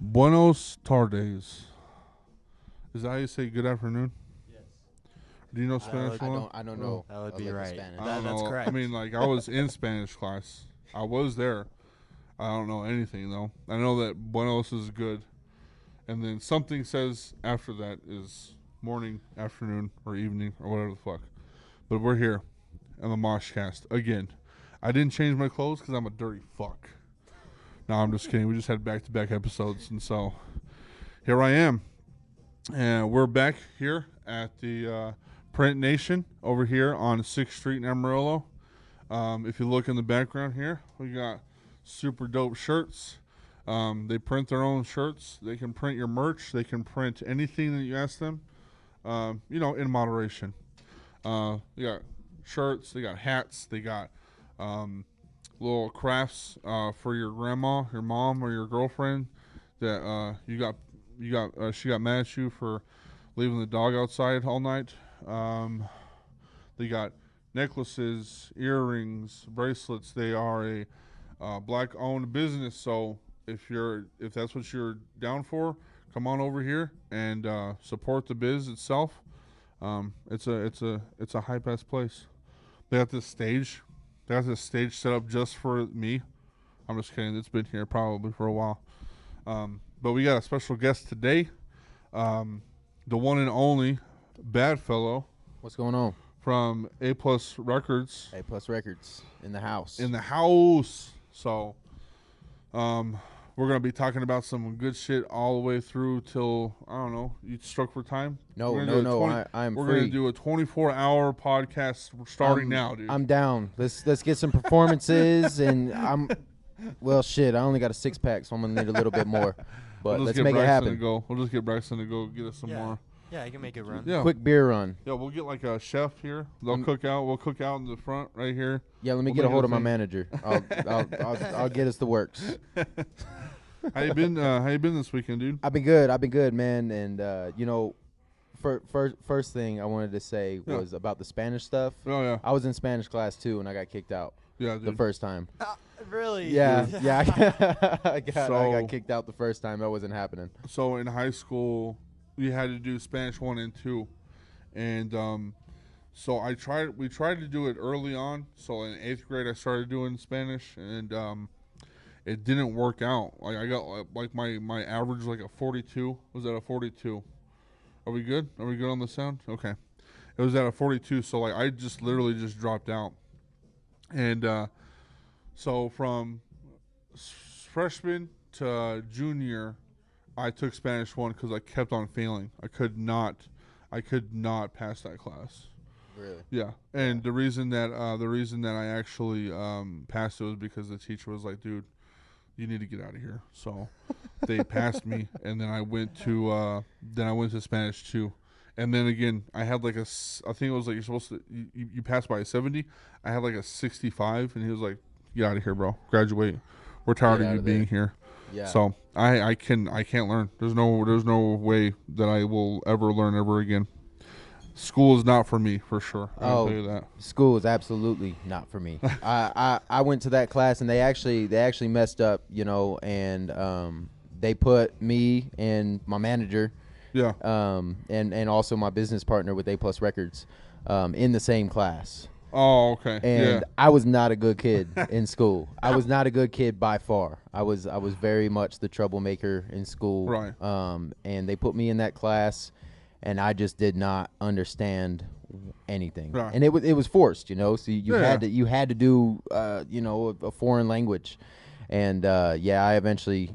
Buenos tardes. Is that how you say good afternoon? Yes. Do you know Spanish? I don't know. That would be like the right. Spanish. I don't That's know. correct. I mean, like, I was in Spanish class. I was there. I don't know anything, though. I know that buenos is good. And then something says after that is morning, afternoon, or evening, or whatever the fuck. But we're here on the MOSHCAST again. I didn't change my clothes because I'm a dirty fuck. No, I'm just kidding. We just had back-to-back episodes, and so here I am. And we're back here at the Print Nation over here on 6th Street in Amarillo. If you look in the background here, we got super dope shirts. They print their own shirts. They can print your merch. They can print anything that you ask them, in moderation. They got shirts. They got hats. They got little crafts for your grandma, your mom, or your girlfriend that she got mad at you for leaving the dog outside all night. They got necklaces, earrings, bracelets. They are a black-owned business, so if that's what you're down for, come on over here and support the biz itself. It's a hype-ass place. They got this stage. They got this stage set up just for me. I'm just kidding. It's been here probably for a while. But we got a special guest today. The one and only Badfellow What's going on? from A Plus Records. A Plus Records in the house. In the house. So, we're going to be talking about some good shit all the way through till, I don't know, you struck for time? No. I'm We're free. going to do a 24-hour podcast starting now, dude. I'm down. Let's get some performances, and well, shit. I only got a 6-pack, so I'm gonna need a little bit more. But let's make it happen. We'll just get Bryson to go get us some more. Yeah, I can make it run. Yeah. Quick beer run. Yeah, we'll get like a chef here. They'll cook out. We'll cook out in the front right here. Yeah, let me get a hold of my manager. I'll get us the works. How you been? How you been this weekend, dude? I've been good, man. And first thing I wanted to say was about the Spanish stuff. Oh yeah. I was in Spanish class too, and I got kicked out Yeah, dude. the first time. Really? Yeah. I got So- kicked out the first time. That wasn't happening. So in high school, we had to do Spanish 1 and 2, and so we tried to do it early on. So in 8th grade, I started doing Spanish, and it didn't work out. Like I got like my average like a 42. Was at a 42. Are we good? Are we good on the sound? Okay. It was at a 42. So like I just literally just dropped out, and so from freshman to junior, I took Spanish 1 because I kept on failing. I could not pass that class. Really? Yeah, and the reason that I actually passed it was because the teacher was like, "Dude, you need to get out of here." So they passed me, and then I went to Spanish 2, and then again I had like I think it was like you're supposed to you pass by a 70. I had like a 65, and he was like, "Get out of here, bro. Graduate. We're tired Get of out you of being there." here." Yeah. So I can't learn. There's no way that I will ever learn ever again. School is not for me, for sure. I'll tell you that. School is absolutely not for me. I went to that class, and they actually messed up, and they put me and my manager, Yeah. and also my business partner with A Plus Records, in the same class. Oh, okay. And I was not a good kid in school. I was not a good kid by far. I was very much the troublemaker in school. Right. And they put me in that class, and I just did not understand anything. Right. And it was forced, So you Yeah. had to do a foreign language. And I eventually,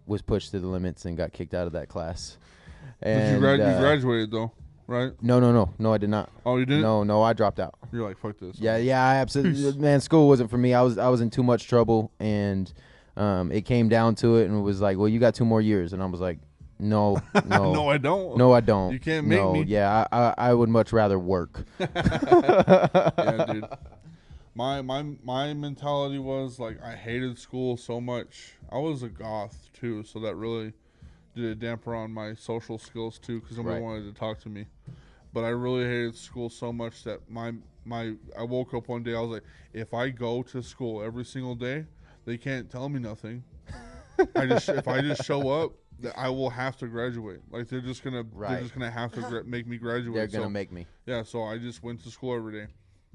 was pushed to the limits and got kicked out of that class. And you graduated though, right? No, I did not. Oh, you didn't? No, I dropped out. You're like, fuck this. Yeah, I absolutely. Man, school wasn't for me. I was in too much trouble, and it came down to it, and it was like, well, you got 2 more years, and I was like, no, No, I don't. no, I don't. You can't make me. Yeah, I would much rather work. Yeah, dude. My mentality was like I hated school so much. I was a goth too, so that really did a damper on my social skills too, because nobody Right. wanted to talk to me. But I really hated school so much that I woke up one day, I was like, if I go to school every single day, they can't tell me nothing. if I just show up, I will have to graduate. Like they're just gonna have to make me graduate. They're gonna make me. Yeah, so I just went to school every day,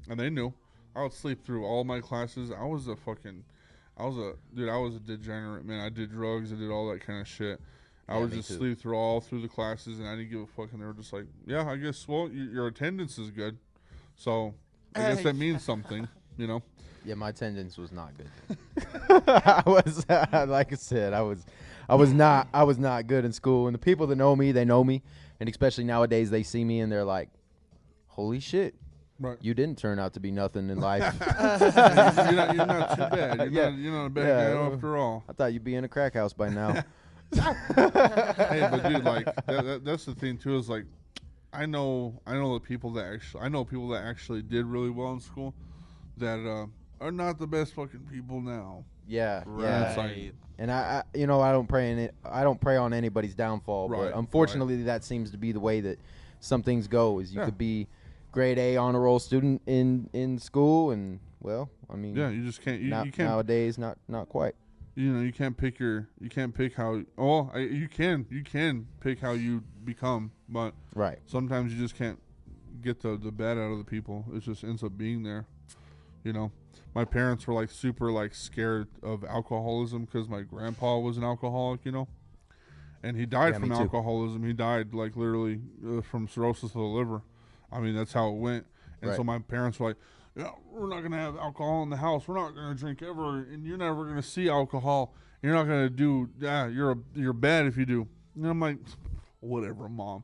and they knew I would sleep through all my classes. I was a degenerate, man. I did drugs, I did all that kind of shit. I would just sleep through the classes, and I didn't give a fuck. And they were just like, yeah, I guess. Well, your attendance is good, so I guess that means something, you know. Yeah, my attendance was not good. I was like I said, I was not good in school. And the people that know me, they know me, and especially nowadays, they see me and they're like, "Holy shit, right. You didn't turn out to be nothing in life." you're not too bad. You're not a bad guy after all. I thought you'd be in a crack house by now. Hey, but dude, like that's the thing too. Is like, I know people that actually did really well in school that are not the best fucking people now. Yeah, Right. yeah. Like, And I don't pray on anybody's downfall, Right, but unfortunately, that seems to be the way that some things go. Is you could be grade A honor roll student in school, and well, I mean, yeah, you just can't. You can't nowadays, not quite. You know, you can't pick how. Oh, you can pick how you become, but Right. sometimes you just can't get the bad out of the people. It just ends up being there. You know, my parents were like super like scared of alcoholism because my grandpa was an alcoholic. You know, and he died from alcoholism. He died like literally from cirrhosis of the liver. I mean, that's how it went. And so my parents were like, yeah, we're not going to have alcohol in the house. We're not going to drink ever. And you're never going to see alcohol. You're not going to do, you're bad if you do. And I'm like, whatever, Mom.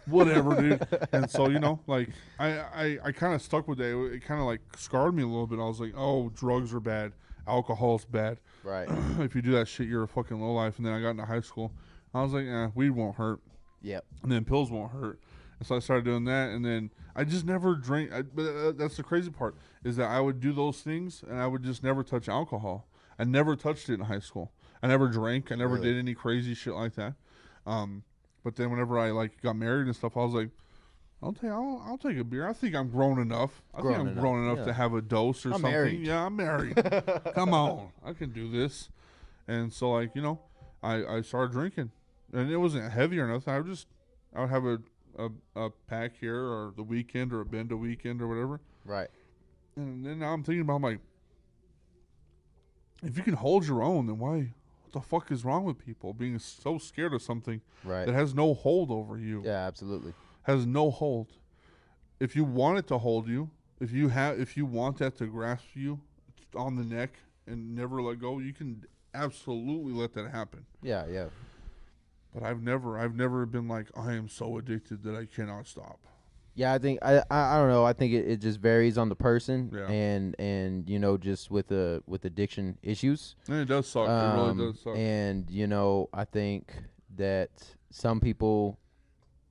Whatever, dude. And so, you know, like, I kind of stuck with that. It kind of, like, scarred me a little bit. I was like, oh, drugs are bad. Alcohol's bad. Right. If you do that shit, you're a fucking lowlife. And then I got into high school. I was like, weed won't hurt. Yep. And then pills won't hurt. And so I started doing that, and then I just never drank. But that's the crazy part, is that I would do those things, and I would just never touch alcohol. I never touched it in high school. I never drank. I never did any crazy shit like that. But then whenever I like got married and stuff, I was like, I'll take a beer. I think I'm grown enough. I think I'm grown enough to have a dose or something. Married. Yeah, I'm married. Come on, I can do this. And so, like, you know, I started drinking, and it wasn't heavy or nothing. I would have a pack here or the weekend or a bend a weekend or whatever. Right. And then now I'm thinking about, like, if you can hold your own, then what the fuck is wrong with people being so scared of something that has no hold over you? Yeah, absolutely. Has no hold. If you want it to hold you, if you want that to grasp you on the neck and never let go, you can absolutely let that happen. Yeah, yeah. But I've never been like, I am so addicted that I cannot stop. Yeah, I think I don't know. I think it just varies on the person, Yeah. and you know, just with addiction issues. And it does suck. It really does suck. And you know, I think that some people,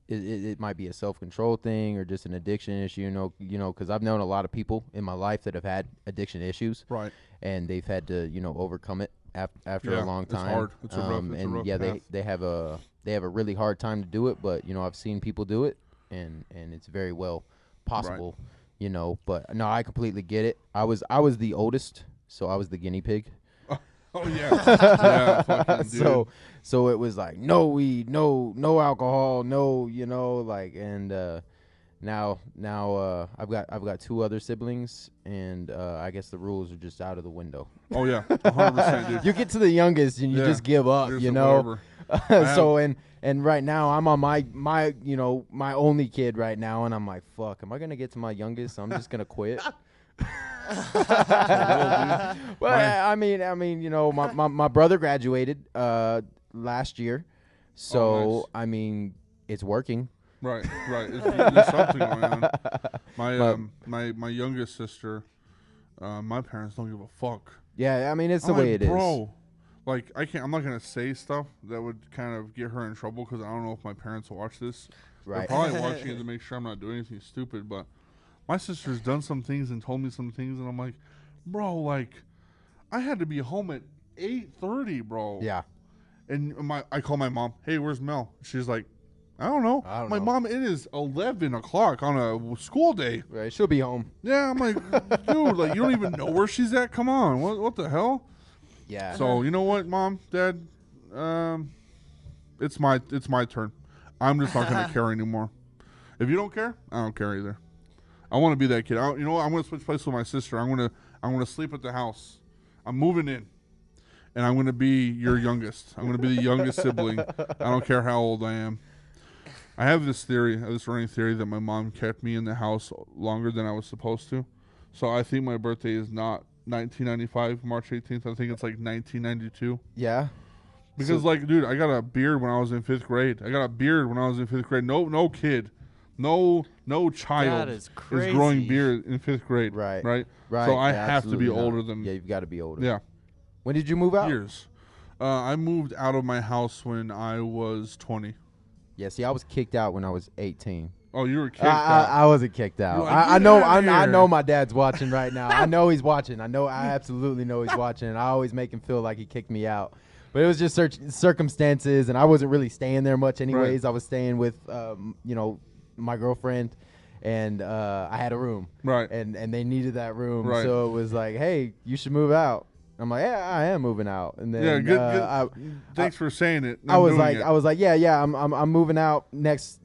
it might be a self-control thing or just an addiction issue. You know, because I've known a lot of people in my life that have had addiction issues, Right. and they've had to overcome it after a long time. It's hard. It's a rough path. they have a really hard time to do it, but you know, I've seen people do it, and it's very well possible. Right. You know, but no, I completely get it. I was the oldest, so I was the guinea pig. Oh yeah. Yeah, fucking dude. So it was like no weed, no alcohol, no, you know, like, and now I've got two other siblings, and I guess the rules are just out of the window. Oh yeah, 100%, dude. You get to the youngest and you just give up, you know. So and right now I'm on my you know, my only kid right now, and I'm like, fuck, am I gonna get to my youngest? So I'm just gonna quit. Well, I mean, you know, my brother graduated last year, so nice. I mean, it's working. Right. There's something going on. My youngest sister, my parents don't give a fuck. Yeah, I mean, it's the way it is. Bro, like, I'm not gonna say stuff that would kind of get her in trouble because I don't know if my parents will watch this. Right. They're probably watching it to make sure I'm not doing anything stupid, but my sister's done some things and told me some things, and I'm like, bro, like, I had to be home at 8:30, bro. Yeah. And I call my mom, hey, where's Mel? She's like, I don't know. I don't know. Mom, it is 11 o'clock on a school day. Right, she'll be home. Yeah, I'm like, dude, like, you don't even know where she's at? Come on. What the hell? Yeah. So, you know what, Mom, Dad? It's my turn. I'm just not gonna care anymore. If you don't care, I don't care either. I want to be that kid. You know what? I'm gonna switch places with my sister. I'm gonna sleep at the house. I'm moving in, and I'm gonna be your youngest. I'm gonna be the youngest sibling. I don't care how old I am. I have this running theory that my mom kept me in the house longer than I was supposed to. So I think my birthday is not 1995, March 18th. I think it's like 1992. Yeah. Because, dude, I got a beard when I was in 5th grade. No kid, no child That is growing beard in 5th grade. Right. Right? Right. So I Yeah, have to be absolutely not. older than... Yeah, you've got to be older. Yeah. When did you move out? Years. I moved out of my house when I was 20. Yeah, see, I was kicked out when I was 18. Oh, you were kicked out. I wasn't kicked out. You're like, I "Get know. outta I here." know my dad's watching right now. I know he's watching. I absolutely know he's watching. And I always make him feel like he kicked me out. But it was just circumstances, and I wasn't really staying there much anyways. Right. I was staying with, my girlfriend, and I had a room. Right. And they needed that room. Right. So it was like, hey, you should move out. I'm like, yeah, I am moving out. And then Yeah, good. Thanks for saying it. I was like, yeah, I'm moving out next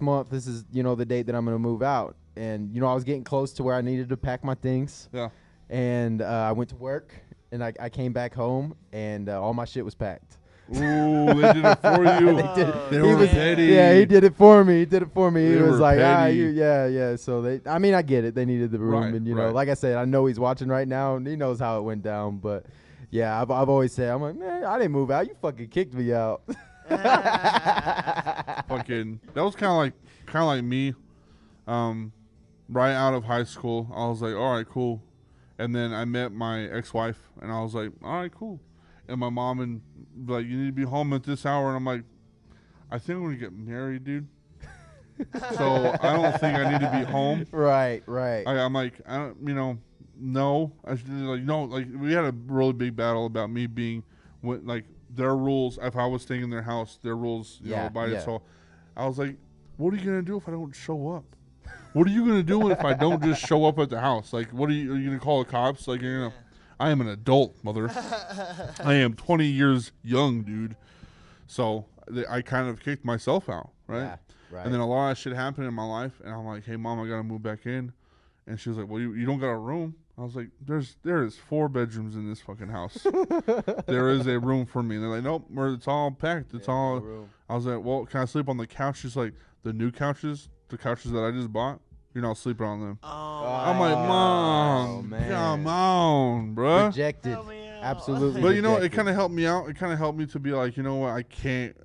month. This is, the date that I'm going to move out. And, I was getting close to where I needed to pack my things. Yeah. And I went to work, and I came back home, and all my shit was packed. Ooh, they did it for you. They were petty. Yeah, he did it for me. He They was were like, petty. yeah. So I get it. They needed the room, Right, and right. like I said, I know he's watching right now, and he knows how it went down. But yeah, I've always said, I'm like, man, I didn't move out. You fucking kicked me out. Fucking, that was kind of like me. Right out of high school, I was like, all right, cool. And then I met my ex-wife, and I was like, all right, cool. And my mom and like, you need to be home at this hour, and I'm like, I think I'm gonna get married, dude. So I don't think I need to be home. Right. I'm like, I don't, no. I should no. Like, we had a really big battle about me being, like, their rules. If I was staying in their house, their rules, abided. So I was like, what are you gonna do if I don't show up? What are you gonna do if I don't just show up at the house? Like, are you gonna call the cops? Like, I am an adult, mother. I am 20 years young, dude. So I kind of kicked myself out, right? Yeah, right. And then a lot of shit happened in my life, and I'm like, hey, Mom, I gotta move back in. And she was like, well, you don't got a room. I was like, there is 4 bedrooms in this fucking house. There is a room for me. And they're like, nope, it's all packed. It's all. No room. I was like, well, can I sleep on the couch? She's like, the new couches, the couches that I just bought, you're not sleeping on them. I'm like, Mom, come on, bro. Rejected. Absolutely. But rejected. it kind of helped me out. It kind of helped me to be like, you know what, I can't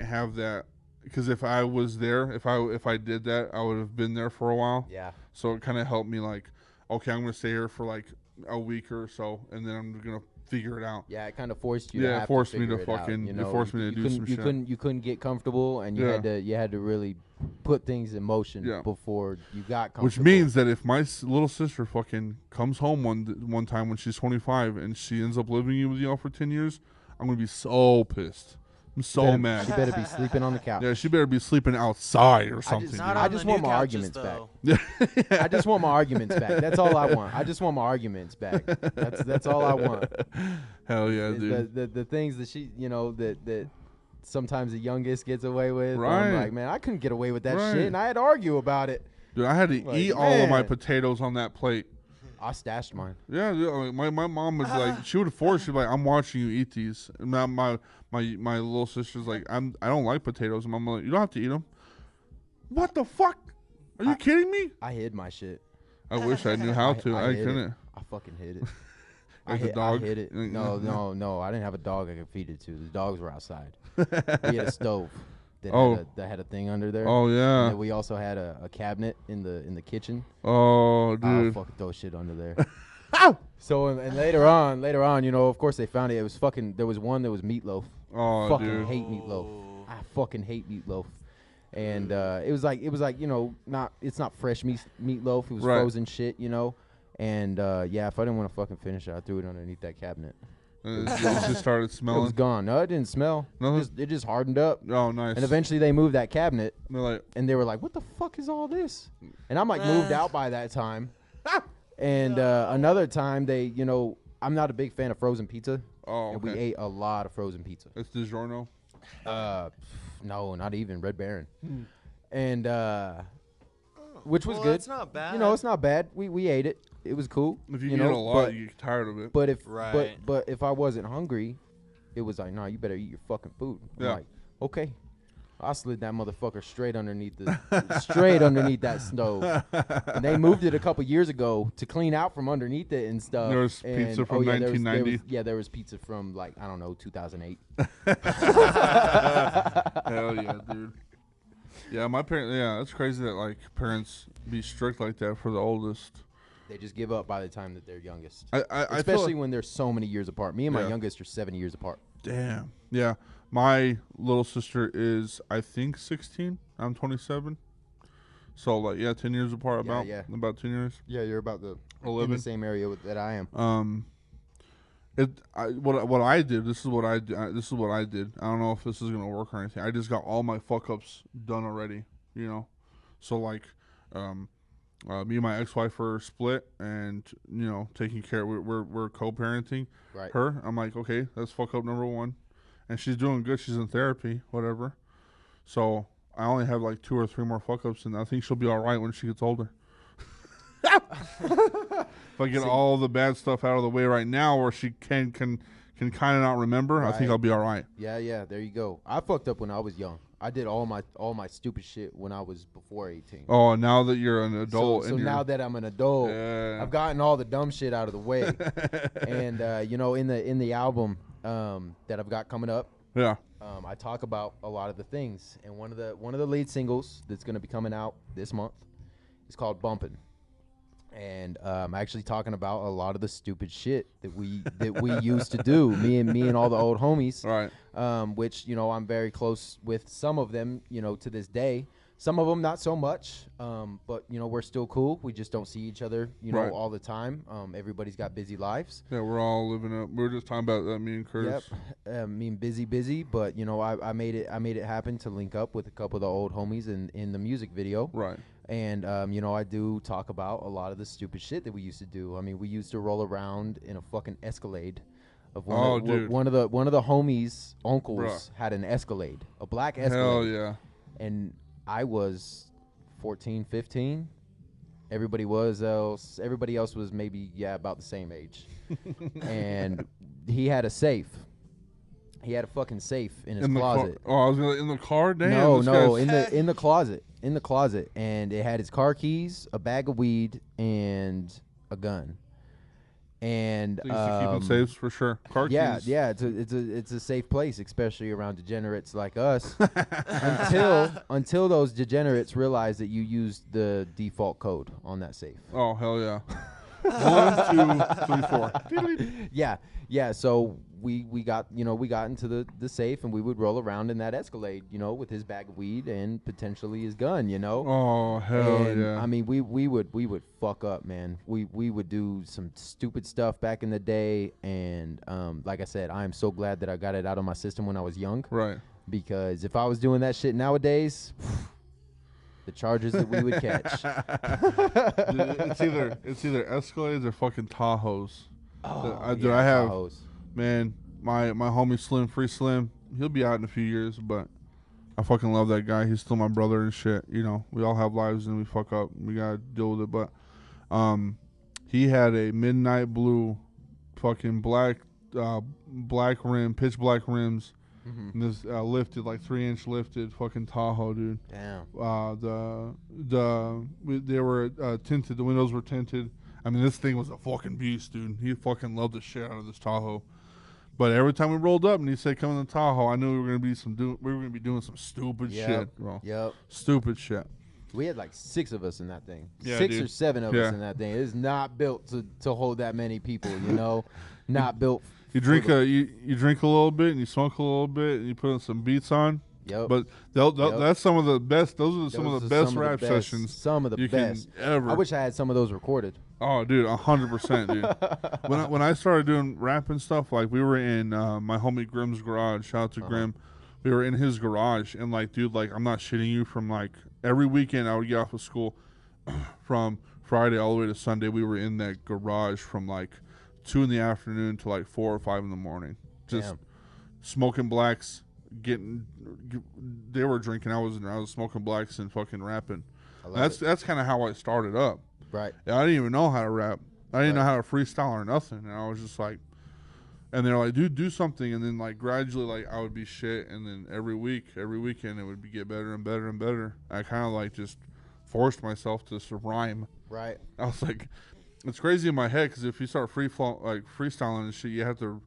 have that, because if I was there, if I did that, I would have been there for a while. Yeah. So it kind of helped me, like, okay, I'm gonna stay here for like a week or so, and then I'm gonna figure it out. Yeah, it kind of forced you. Yeah, to it have forced to me to figure it fucking. out, It forced me to do some shit. You couldn't get comfortable, and you had to really put things in motion before you got comfortable. Which means that if my little sister fucking comes home one time when she's 25 and she ends up living with you for 10 years, I'm gonna be so pissed. I'm so mad. She better be sleeping on the couch. Yeah, she better be sleeping outside or something. I just want my arguments back. I just want my arguments back. That's all I want. I just want my arguments back. That's all I want. Hell yeah, dude. The things that she, that sometimes the youngest gets away with. Right. I'm like, man, I couldn't get away with that shit, and I had to argue about it. Dude, I had to eat all of my potatoes on that plate. I stashed mine. Yeah, dude, my mom was like, she would force you, like, I'm watching you eat these. And my little sister's like, I don't like potatoes. And I'm like, you don't have to eat them. What the fuck? Are you kidding me? I hid my shit. I wish I knew how to. I couldn't. I fucking hid it. Like the dog? I hid it. No. I didn't have a dog I could feed it to. The dogs were outside. We had a stove that had a thing under there. Oh yeah. And then we also had a cabinet in the kitchen. Oh dude. I'll fucking throw shit under there. So and later on, of course they found it. It was fucking. There was one that was meatloaf. Oh, fucking dude. hate meatloaf. I fucking hate meatloaf. And it was like it's not fresh meatloaf. It was frozen shit, And if I didn't want to fucking finish it, I threw it underneath that cabinet. It just started smelling. It was gone. No, it didn't smell. It just hardened up. Oh, nice. And eventually they moved that cabinet. And they were like, "What the fuck is all this?" And I'm like moved out by that time. And another time I'm not a big fan of frozen pizza. Oh, and we okay. ate a lot of frozen pizza. It's DiGiorno. No, not even Red Baron, Hmm. and which was well, good. That's not bad. You know, it's not bad. We ate it. It was cool. If you you eat know, a lot, but, you get tired of it. but if Right. but if I wasn't hungry, it was like, nah, you better eat your fucking food. I'm Yeah. like, okay. I slid that motherfucker straight underneath that stove. And they moved it a couple years ago to clean out from underneath it and stuff. There was and, pizza from 1990. There was pizza from like, I don't know, 2008. Hell yeah, dude. Yeah, my parents. Yeah, that's crazy that like parents be strict like that for the oldest. They just give up by the time that they're youngest. I feel Especially like, when they're so many years apart. Me and my Yeah. youngest are 7 years apart. damn. Yeah, my little sister is I think 16. I'm 27. So like 10 years apart. Yeah. About 10 years. Yeah, you're about in 11. the same area that I am. What I did. This is what I did. This is what I did. I don't know if this is gonna work or anything. I just got all my fuck ups done already. You know, so like, me and my ex-wife are split, and taking care. We're co-parenting Right. her. I'm like, okay, that's fuck up number one, and she's doing good. She's in therapy, whatever. So I only have like 2 or 3 more fuck ups, and I think she'll be all right when she gets older. If I get all the bad stuff out of the way right now, where she can kind of not remember, I think Right. I'll be all right. Yeah, there you go. I fucked up when I was young. I did all my stupid shit when I was before 18. Oh, now that you're an adult, So and now that I'm an adult, Yeah. I've gotten all the dumb shit out of the way. And in the album that I've got coming up, yeah, I talk about a lot of the things. And one of the lead singles that's going to be coming out this month is called "Bumpin'." And I'm actually talking about a lot of the stupid shit that we used to do. Me and all the old homies. right, Which I'm very close with some of them, to this day. Some of them not so much, but we're still cool. We just don't see each other, Right. all the time. Everybody's got busy lives. yeah, we're all living up. We were just talking about that, me and Curtis. Yep. I mean, busy, but I made it happen to link up with a couple of the old homies in the music video. Right. And I do talk about a lot of the stupid shit that we used to do. I mean, we used to roll around in a fucking Escalade. Dude. One of the homies' uncles Bruh. had an Escalade, a black Escalade. Hell yeah. And I was 14, 15. Everybody else was maybe about the same age. And he had a safe. He had a fucking safe in his closet. I was in the car. Damn. No, this guy's- in the closet. In the closet. And it had his car keys, a bag of weed, and a gun. And Things to keep in safes for sure. Car keys. it's a safe place, especially around degenerates like us. until those degenerates realize that you used the default code on that safe. Oh hell yeah. 1, 2, 3, 4. Yeah. So we got into the safe, and we would roll around in that Escalade, with his bag of weed and potentially his gun, Oh hell And, yeah. I mean, we would fuck up, man. We would do some stupid stuff back in the day, and like I said, I am so glad that I got it out of my system when I was young. Right. Because if I was doing that shit nowadays, the charges that we would catch. Dude, it's either Escalades or fucking Tahoes. Oh, I yeah, have Tahoes. man, my homie Slim, Free Slim. He'll be out in a few years, but I fucking love that guy. He's still my brother and shit. We all have lives and we fuck up. We gotta deal with it. But he had a midnight blue, fucking black rim, pitch black rims. Mm-hmm. And this lifted, like 3-inch lifted fucking Tahoe, dude. Damn. They were tinted. The windows were tinted. I mean, this thing was a fucking beast, dude. He fucking loved the shit out of this Tahoe. But every time we rolled up and he said, "Come in the Tahoe," I knew we were gonna be doing some stupid shit, bro. Yep. Stupid shit. We had like 6 of us in that thing. Yeah, 6 dude. or 7 of Yeah. us in that thing. It's not built to hold that many people, Not built. You drink you drink a little bit and you smoke a little bit and you put some beats on. Yep. But that's some of the best. Those are some of the best rap sessions. Some of the you best. can ever. I wish I had some of those recorded. Oh, dude, 100%, dude. When I started doing rap and stuff, like we were in my homie Grim's garage. Shout out to Grim. We were in his garage, and like, dude, like I'm not shitting you. From like every weekend, I would get off of school from Friday all the way to Sunday. We were in that garage from like 2 in the afternoon to like 4 or 5 in the morning. Just Damn. smoking blacks, they were drinking. I was smoking blacks and fucking rapping. I love That's kind of how I started up. Right. I didn't even know how to rap. I didn't know Right. how to freestyle or nothing. And I was just like, and they're like, dude, do something. And then like gradually, like I would be shit. And then every weekend, it would get better and better and better. I kind of like just forced myself to rhyme. Right. I was like, it's crazy in my head because if you start freestyling and shit, you have to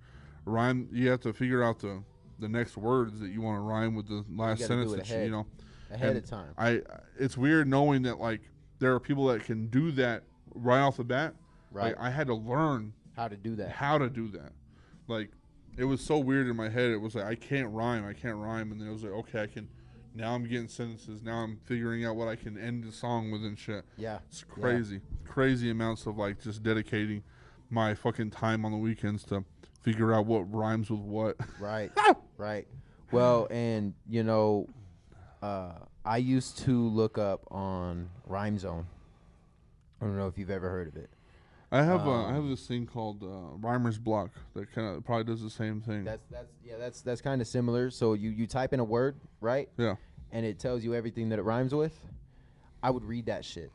rhyme. You have to figure out the next words that you want to rhyme with the last sentence. Do it And shit, ahead, you know, ahead of time. It's weird knowing that like there are people that can do that right off the bat. Right. Like, I had to learn How to do that. Like, it was so weird in my head. It was like, I can't rhyme. And then it was like, okay, I can. Now I'm getting sentences. Now I'm figuring out what I can end the song with and shit. Yeah. It's crazy. Crazy amounts of, like, just dedicating my fucking time on the weekends to figure out what rhymes with what. Right. Right. Well, and, you know, I used to look up on Rhyme Zone. I don't know if you've ever heard of it. I have this thing called Rhymer's Block that kind of probably does the same thing. That's kind of similar. So you type in a word, right? Yeah. And it tells you everything that it rhymes with. I would read that shit.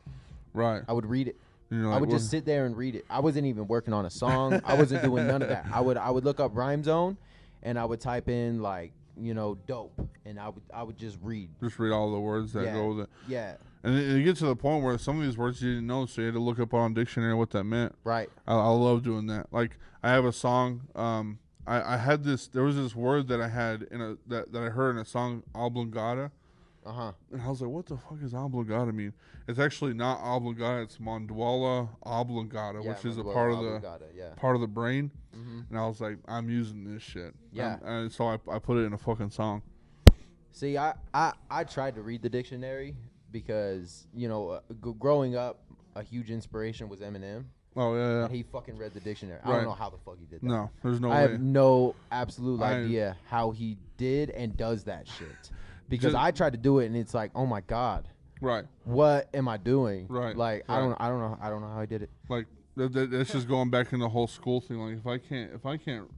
Right. I would read it. You know, I would just sit there and read it. I wasn't even working on a song. I wasn't doing none of that. I would look up Rhyme Zone, and I would type in like, you know, dope, and I would just read. Just read all the words that go with it. Yeah. And it gets to the point where some of these words you didn't know, so you had to look up on dictionary what that meant. Right. I love doing that. Like, I have a song. I had this. There was this word that I had that I heard in a song, oblongata. And I was like, what the fuck does oblongata mean? It's actually not oblongata. It's mandala oblongata, which is a part of the brain. Mm-hmm. And I was like, I'm using this shit. Yeah. And so I put it in a fucking song. See, I tried to read the dictionary because, you know, growing up, a huge inspiration was Eminem. Oh, yeah. And he fucking read the dictionary. I Right. don't know how the fuck he did that. No, there's no way. I have no absolute idea how he did and does that shit. Because I tried to do it and it's like, oh my God. Right. What am I doing? Right. Like, right. I don't know how I did it. Like, that's just going back in the whole school thing. Like, if I can't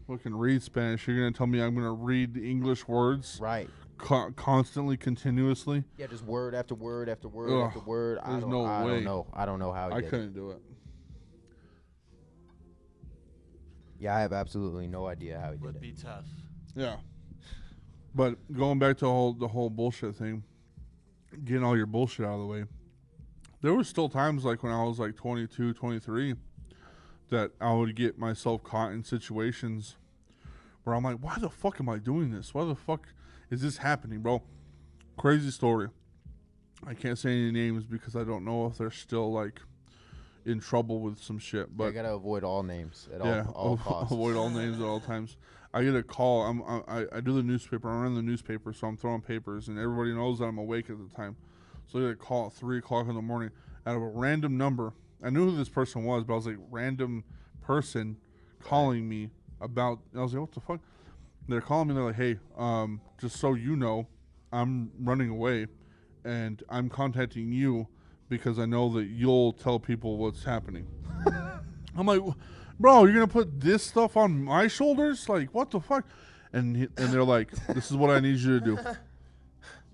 fucking read Spanish, you're gonna tell me I'm gonna read English words Right. Constantly, continuously. Yeah, just word after word after word Ugh, after word. there's no way. I don't know how he I did it. couldn't do it. Yeah, I have absolutely no idea how he did Would it. be tough. Yeah. But going back to the whole bullshit thing, getting all your bullshit out of the way, there were still times like when I was like 22, 23, that I would get myself caught in situations where I'm like, why the fuck am I doing this? Why the fuck is this happening, bro? Crazy story. I can't say any names because I don't know if they're still like in trouble with some shit. But I gotta avoid all names at yeah, all costs. avoid all names at all times. I get a call. I do the newspaper. I run the newspaper, so I'm throwing papers, and everybody knows that I'm awake at the time. So I get a call at 3 o'clock in the morning out of a random number. I knew who this person was, but I was like, random person calling me about. I was like, what the fuck? They're calling me. They're like, hey, just so you know, I'm running away, and I'm contacting you because I know that you'll tell people what's happening. I'm like, bro, you're gonna put this stuff on my shoulders? Like, what the fuck? And they're like, this is what I need you to do.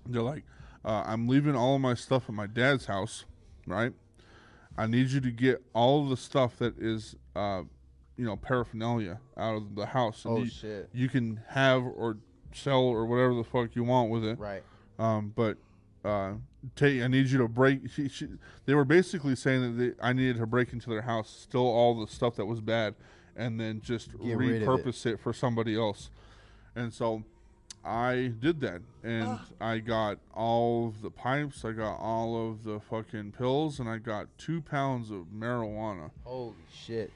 They're like, I'm leaving all of my stuff at my dad's house, right? I need you to get all of the stuff that is, paraphernalia out of the house. And Shit. You can have or sell or whatever the fuck you want with it. Right. But I need you to break. They were basically saying that I needed to break into their house, steal all the stuff that was bad, and then just repurpose it for somebody else. And so I did that, and I got all of the pipes, I got all of the fucking pills, and I got 2 pounds of marijuana. Holy shit.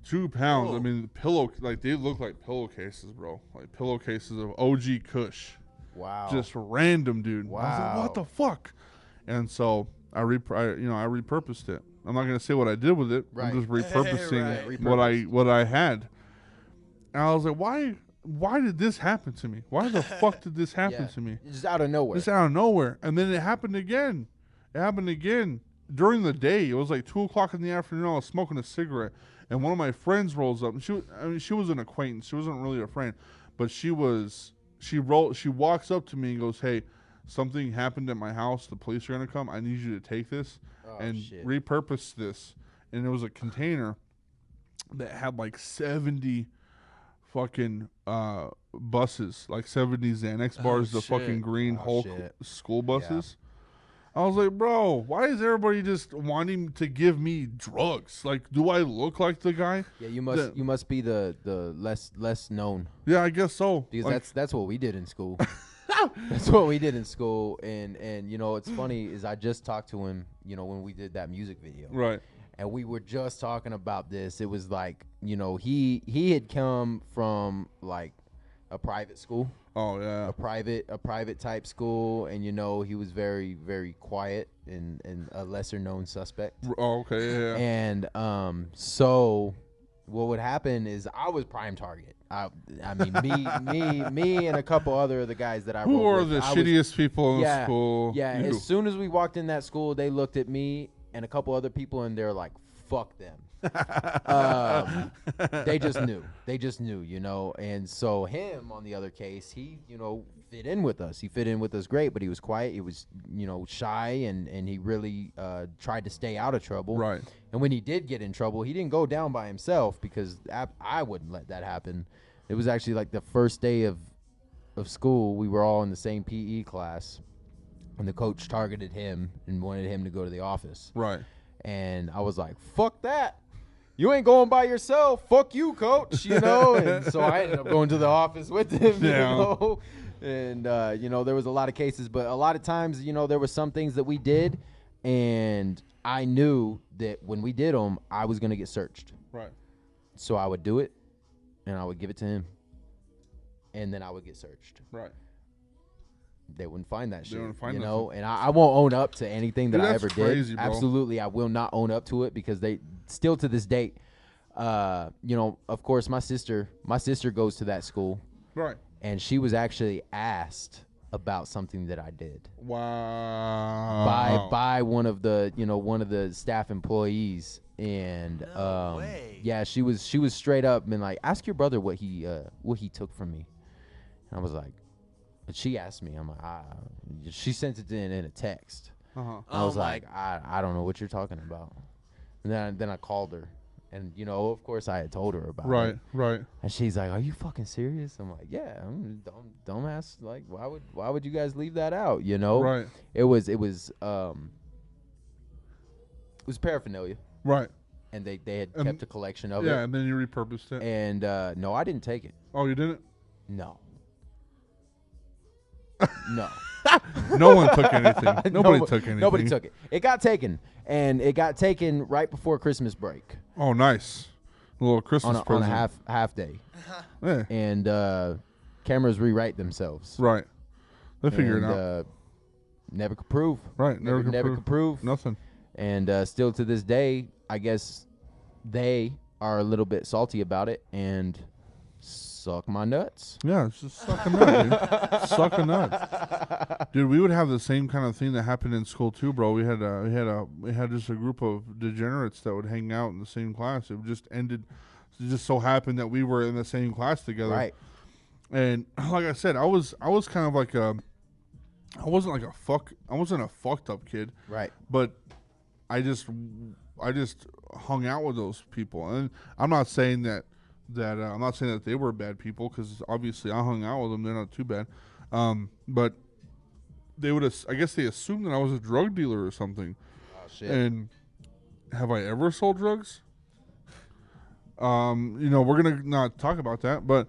2 pounds. Whoa. I mean, they look like pillowcases, bro. Like pillowcases of OG Kush. Wow. Just random, dude. Wow. I was like, what the fuck? And so I repurposed it. I'm not gonna say what I did with it. Right. I'm just repurposing Right. what I had. And I was like, why did this happen to me? Why the fuck did this happen to me? Just out of nowhere. Just out of nowhere. And then it happened again. during the day, it was like 2:00 in the afternoon. I was smoking a cigarette, and one of my friends rolls up. And she was an acquaintance. She wasn't really a friend, but she walks up to me and goes, "Hey, something happened at my house. The police are gonna come. I need you to take this and repurpose this." And it was a container that had like 70 fucking buses, like 70 Xanax bars, the fucking green Hulk school buses. I was like, bro, why is everybody just wanting to give me drugs? Like, do I look like the guy? Yeah, you must be the less known. Yeah, I guess so. Because like, that's what we did in school. That's what we did in school. And you know, it's funny is I just talked to him, you know, when we did that music video. Right. And we were just talking about this. It was like, you know, he had come from like a private school. Oh yeah. A private type school, and you know, he was very, very quiet and a lesser known suspect. Oh, okay, yeah. And so what would happen is I was prime target. I mean, me and a couple other of the guys that I Who are with, the shittiest people in yeah, school? Yeah, you. As soon as we walked in that school, they looked at me and a couple other people, and they're like, fuck them. They just knew, you know. And so him, on the other case, he, you know, fit in with us. He fit in with us great, but he was quiet. He was, you know, shy, and he really tried to stay out of trouble. Right. And when he did get in trouble, he didn't go down by himself, because I wouldn't let that happen. It was actually like the first day of school. We were all in the same PE class, and the coach targeted him and wanted him to go to the office. Right. And I was like, fuck that. You ain't going by yourself. Fuck you, coach. You know? And so I ended up going to the office with him, yeah. You know? And, you know, there was a lot of cases. But a lot of times, you know, there were some things that we did, and I knew that when we did them, I was going to get searched. Right. So I would do it, and I would give it to him, and then I would get searched. Right. They wouldn't find that shit, find you know. And I won't own up to anything that I ever crazy, did. Bro. Absolutely, I will not own up to it, because they still to this date, you know. Of course, my sister goes to that school, right? And she was actually asked about something that I did. Wow. By one of the staff employees, and no way. Yeah, she was straight up been like, ask your brother what he took from me. And I was like. But she asked me, I'm like, she sent it in a text. I was like, I don't know what you're talking about. And then I called her, and you know, of course, I had told her about it. Right. And she's like, "Are you fucking serious?" I'm like, "Yeah, don't ask. Like, why would you guys leave that out? You know?" Right. It was paraphernalia. Right. And they had kept a collection of it. Yeah, and then you repurposed it. And no, I didn't take it. Oh, you didn't? No. No. No one took anything. Nobody took anything. Nobody took it. It got taken, and it got taken right before Christmas break. Oh, nice. A little Christmas present. On a half day. Yeah. And cameras rewrite themselves. Right. They figure it out. Never could prove. Right. Never could prove. Nothing. And still to this day, I guess they are a little bit salty about it and suck my nuts. Yeah, it's just suck a nut, dude. Suck a nut. Dude, we would have the same kind of thing that happened in school too, bro. We had just a group of degenerates that would hang out in the same class. It just so happened that we were in the same class together. Right. And like I said, I was kind of like I wasn't a fucked up kid. Right. But I just hung out with those people. And I'm not saying that they were bad people, because obviously I hung out with them. They're not too bad. But they I guess they assumed that I was a drug dealer or something. Oh, shit. And have I ever sold drugs? You know, we're going to not talk about that, but,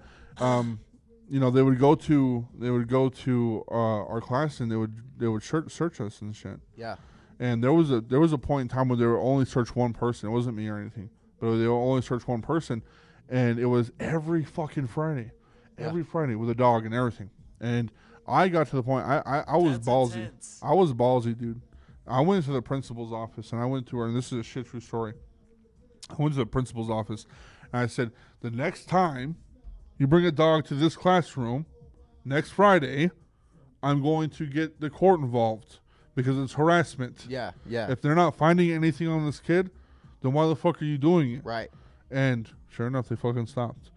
you know, they would go to our class, and they would search us and shit. Yeah. And there was a point in time where they would only search one person. It wasn't me or anything, but they would only search one person. And it was every fucking Friday. Every Friday with a dog and everything. And I got to the point, I was That's ballsy. intense. I was ballsy, dude. I went to the principal's office, and I went to her, and this is a shit true story. I went to the principal's office, and I said, the next time you bring a dog to this classroom, next Friday, I'm going to get the court involved. because it's harassment. Yeah, yeah. If they're not finding anything on this kid, then why the fuck are you doing it? Right. And sure enough, they fucking stopped.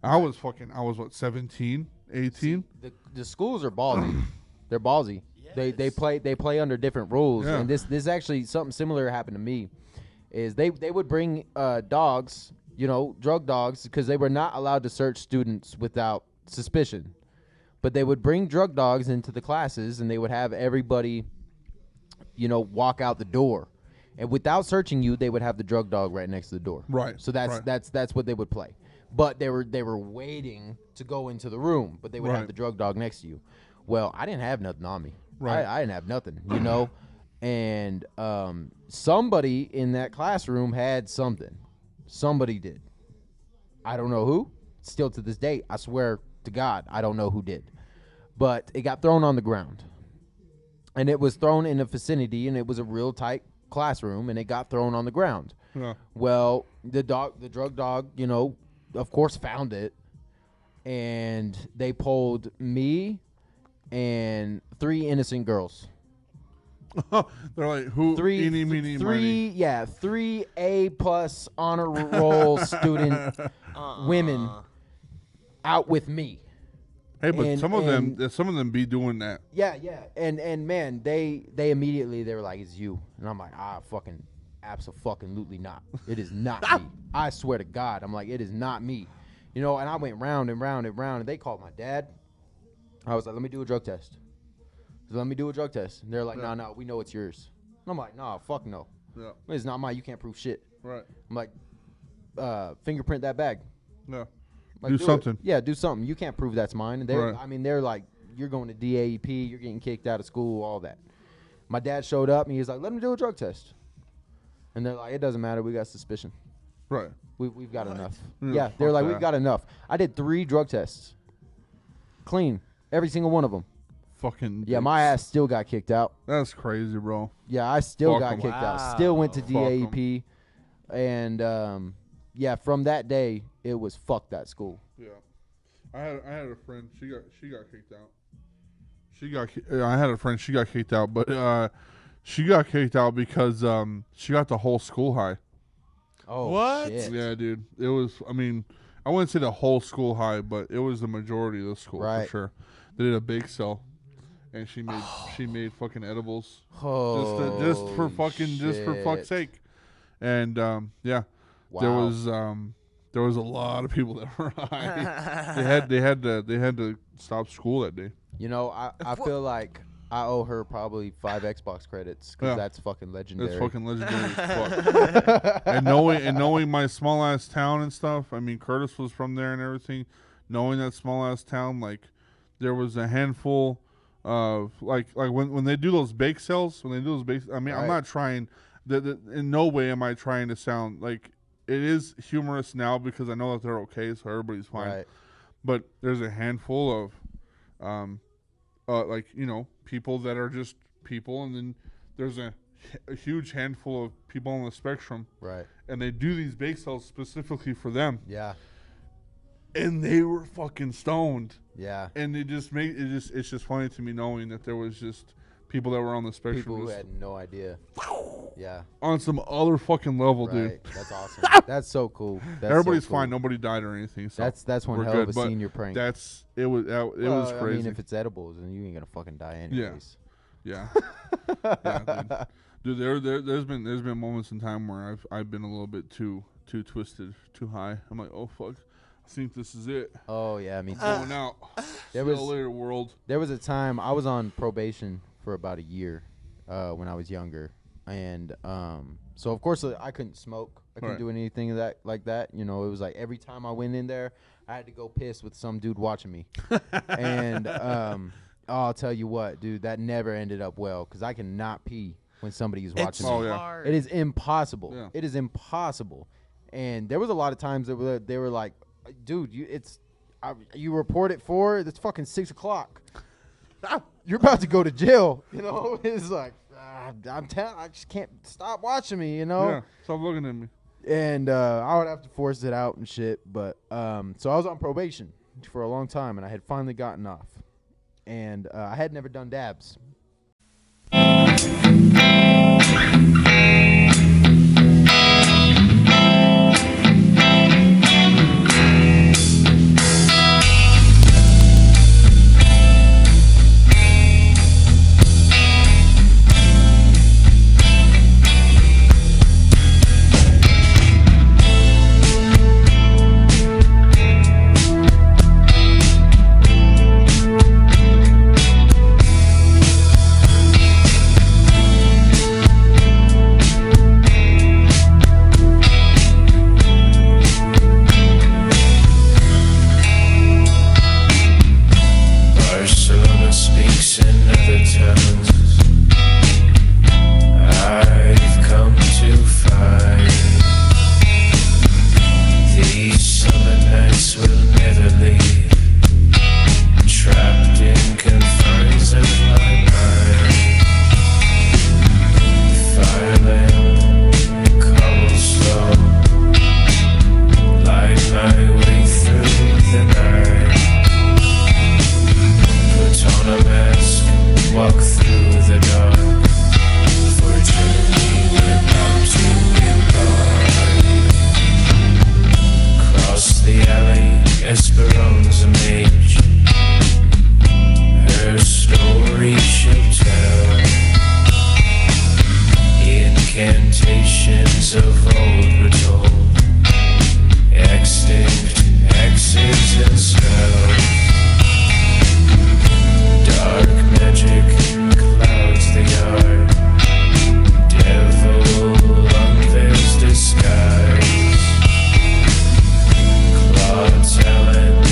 I was what, 17, 18? See, the schools are ballsy. They're ballsy. Yes. They play under different rules. Yeah. And this actually something similar happened to me. Is they would bring dogs, drug dogs, because they were not allowed to search students without suspicion. But they would bring drug dogs into the classes, and they would have everybody, walk out the door. And without searching you, they would have the drug dog right next to the door. Right. So that's what they would play. But they were waiting to go into the room, but they would have the drug dog next to you. Well, I didn't have nothing on me. Right. I didn't have nothing, And somebody in that classroom had something. Somebody did. I don't know who. Still to this day, I swear to God, I don't know who did. But it got thrown on the ground. And it was thrown in a vicinity, and it was a real tight classroom, and it got thrown on the ground. Yeah. Well, the drug dog, of course found it, and they pulled me and 3 innocent girls. They're like, who? Eeny, meeny, miny. 3 A+ honor roll student women out with me. Hey, but And- some of them be doing that. Yeah, and man, they immediately they were like, "It's you," and I'm like, fucking, absolutely not. It is not me. I swear to God, I'm like, it is not me. And I went round and round and round, and they called my dad. I was like, let me do a drug test. And they're like, no, we know it's yours. And I'm like, no, fuck no. Yeah. It's not mine. You can't prove shit. Right. I'm like, fingerprint that bag. Yeah. Like, Do it. something. Yeah, do something. You can't prove that's mine. And they're, Right. they're like, you're going to DAEP, you're getting kicked out of school, all that. My dad showed up and he was like, let him do a drug test. And they're like, it doesn't matter. We got suspicion. Right. We've got enough. Yeah, Yeah, they're fuck like, that. we've got enough. I did 3 drug tests. Clean. Every single one of them. Fucking. Yeah, my ass still got kicked out. That's crazy, bro. Yeah, I still Fuck got 'em. kicked out. Wow. Still went to Fuck 'em. DAEP. And, from that day, it was fuck that school. Yeah. I had a friend. She got kicked out. I had a friend. She got kicked out, but she got kicked out because she got the whole school high. Oh, What? shit. Yeah, dude. It was. I mean, I wouldn't say the whole school high, but it was the majority of the school Right. for sure. They did a bake sale, and she made fucking edibles Oh, just for fuck's sake. And yeah, Wow. there was a lot of people that were high. they had to stop school that day. I feel like I owe her probably 5 Xbox credits because Yeah. that's fucking legendary. It's fucking legendary as fuck. and knowing my small ass town and stuff. I mean, Curtis was from there and everything. Knowing that small ass town, like there was a handful of like when they do those bake sales. When they do those bake, I mean, I'm Right. not trying. In no way am I trying to sound like it is humorous now because I know that they're okay, so everybody's fine. Right. But there's a handful of people that are just people, and then there's a huge handful of people on the spectrum, Right. and they do these bake sales specifically for them, Yeah. and they were fucking stoned, Yeah. and it's just funny to me knowing that there was just people that were on the spectrum People who just had no idea. Yeah. on some other fucking level, dude. Right. That's awesome. That's so cool. That's Everybody's so cool. fine. Nobody died or anything. So That's one we're hell good, of a but senior prank. it was crazy. I mean, if it's edibles, then you ain't gonna fucking die anyways. Yeah. Yeah, dude. There's been moments in time where I've been a little bit too twisted, too high. I'm like, oh fuck, I think this is it. Oh yeah, me too. Going out. There See you was- later, world. There was a time I was on probation for about a year when I was younger, and so of course I couldn't smoke. I couldn't Right. do anything like that. It was like every time I went in there, I had to go piss with some dude watching me, and I'll tell you what, dude, that never ended up well because I cannot pee when somebody's watching me. Oh, yeah. hard. It is impossible. Yeah. It is impossible. And there was a lot of times that they were like, dude, you report it for it's fucking 6 o'clock. You're about to go to jail. It's like I just can't stop watching me. Yeah. Stop looking at me. And I would have to force it out and shit. But so I was on probation for a long time, and I had finally gotten off, and I had never done dabs. Talent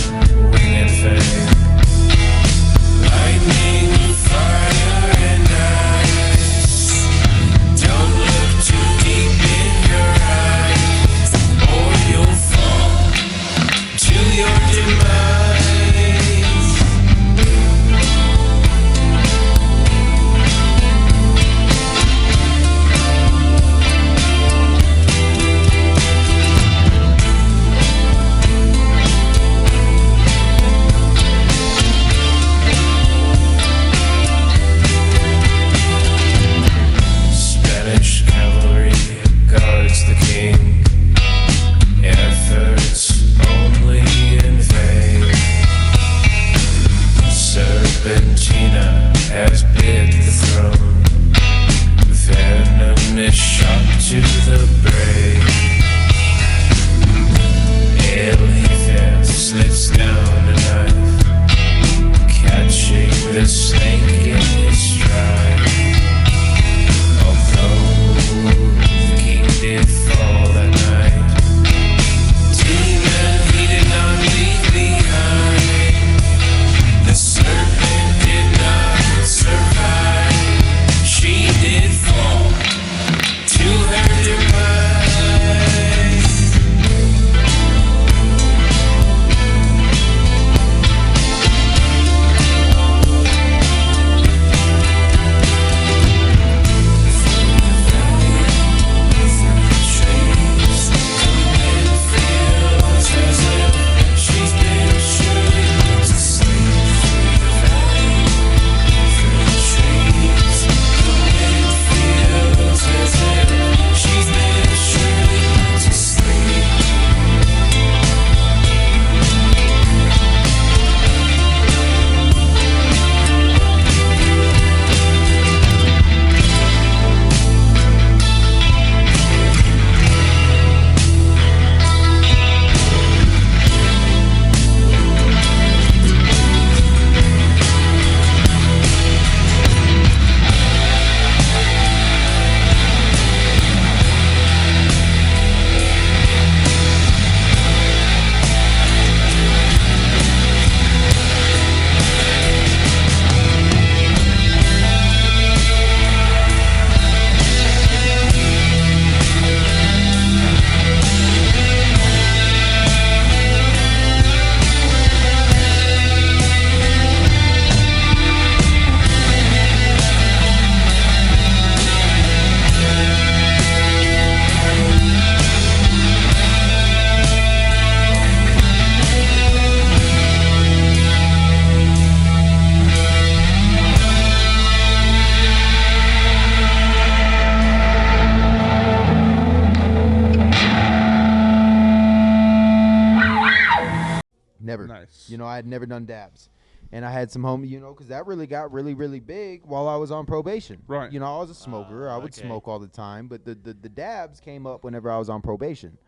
Never. Nice. You know, I had never done dabs. And I had some homie, you know, because that really got really, really big while I was on probation. Right. You know, I was a smoker. I would okay. smoke all the time. But the dabs came up whenever I was on probation.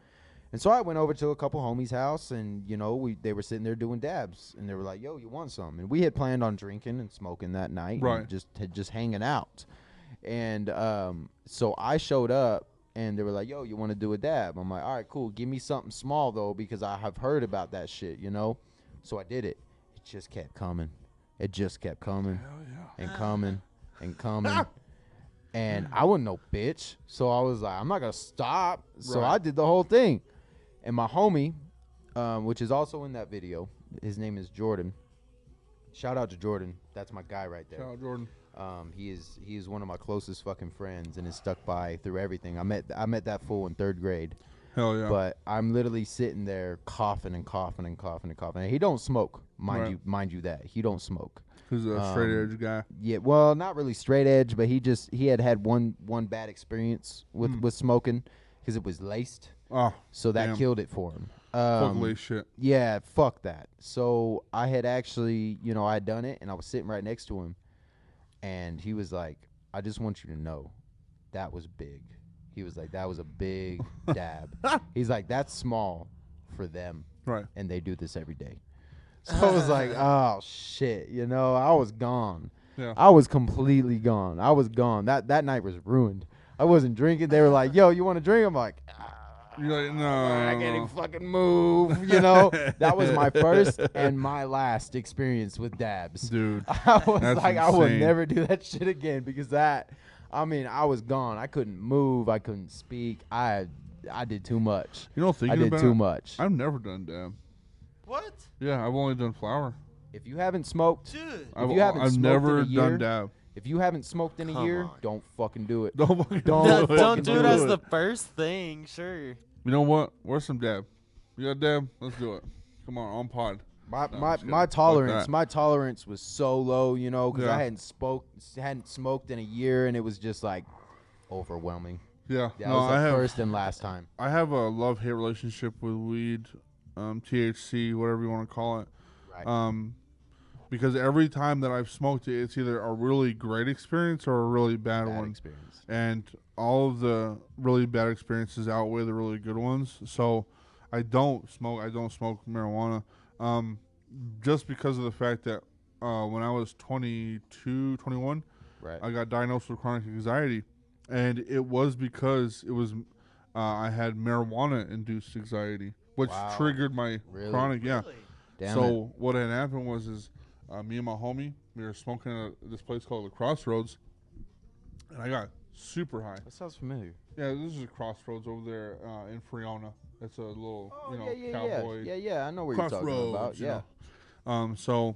And so I went over to a couple homies' house, and, you know, they were sitting there doing dabs. And they were like, yo, you want some? And we had planned on drinking and smoking that night. Right. And just hanging out. And so I showed up, and they were like, yo, you want to do a dab? I'm like, all right, cool. Give me something small, though, because I have heard about that shit, you know? So I did it. It just kept coming. It just kept coming. Hell yeah. And coming and coming. And I wasn't no bitch. So I was like, I'm not going to stop. So Right. I did the whole thing. And my homie, which is also in that video, his name is Jordan. Shout out to Jordan. That's my guy right there. Shout out Jordan. He is one of my closest fucking friends and has stuck by through everything. I met that fool in 3rd grade. Hell yeah. But I'm literally sitting there coughing and coughing and coughing and coughing. And he don't smoke, mind you that. He don't smoke. He's a straight edge guy. Yeah, well, not really straight edge, but he had one bad experience with smoking because it was laced. Oh, So that damn. killed it for him. Fuck lace shit. Yeah, fuck that. So I had actually, you know, I had done it, and I was sitting right next to him, and he was like, I just want you to know that was big. He was like, that was a big dab. He's like, that's small for them, Right. and they do this every day. So I was like, oh, shit. You know, I was gone. Yeah. I was completely gone. I was gone. That night was ruined. I wasn't drinking. They were like, yo, you want to drink? I'm like, You're like, no. I can't even fucking move, you know? That was my first and my last experience with dabs. Dude. I was that's like, I will insane. never do that shit again because I was gone. I couldn't move. I couldn't speak. I did too much. You know, thinking I did about too it, much. I've never done dab. What? Yeah, I've only done flower. If you haven't smoked, Dude. If you haven't I've smoked never in a year, done dab. if you haven't smoked in a Come year, on. don't fucking do it. Don't fucking Don't do fucking it. Don't do it do as it. the first thing, sure. You know what? Where's some dab? You got dab? Let's do it. Come on pod. My No, I'm my just my kidding. Fuck tolerance that. my tolerance was so low, you know, because Yeah. I hadn't smoked in a year, and it was just like overwhelming. Yeah. That no, was the I have. first and last time. I have a love-hate relationship with weed, THC, whatever you want to call it. Right. Because every time that I've smoked it, it's either a really great experience or a really bad Bad one. experience. And all of the really bad experiences outweigh the really good ones. So I don't smoke marijuana, just because of the fact that when I was 22, 21, Right. I got diagnosed with chronic anxiety, and it was because it was I had marijuana-induced anxiety, which Wow. triggered my Really? chronic. Yeah. Really? Damn So it. what had happened was me and my homie, we were smoking at this place called the Crossroads, and I got super high. That sounds familiar. Yeah, this is a Crossroads over there in Freona. It's a little, Oh, yeah, cowboy yeah. I know what you're talking about. Crossroads. Yeah.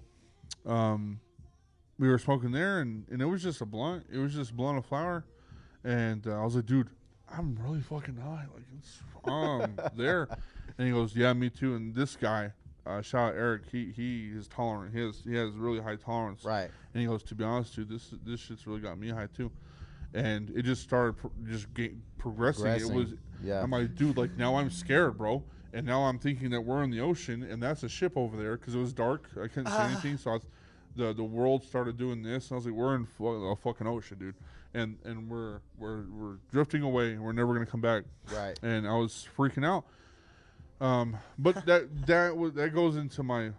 We were smoking there, and it was just a blunt. It was just a blunt of flower, and I was like, dude, I'm really fucking high. Like, it's there. And he goes, yeah, me too. And this guy, shout out Eric, he is tolerant. He has really high tolerance. Right. And he goes, to be honest, dude, this shit's really got me high too. And it just started progressing. It was, Yeah. I'm like, dude, like now I'm scared, bro. And now I'm thinking that we're in the ocean, and that's a ship over there because it was dark. I couldn't see anything, so the world started doing this, and I was like, we're in a fucking ocean, dude. And we're drifting away, and we're never gonna come back. Right. And I was freaking out. But that goes into my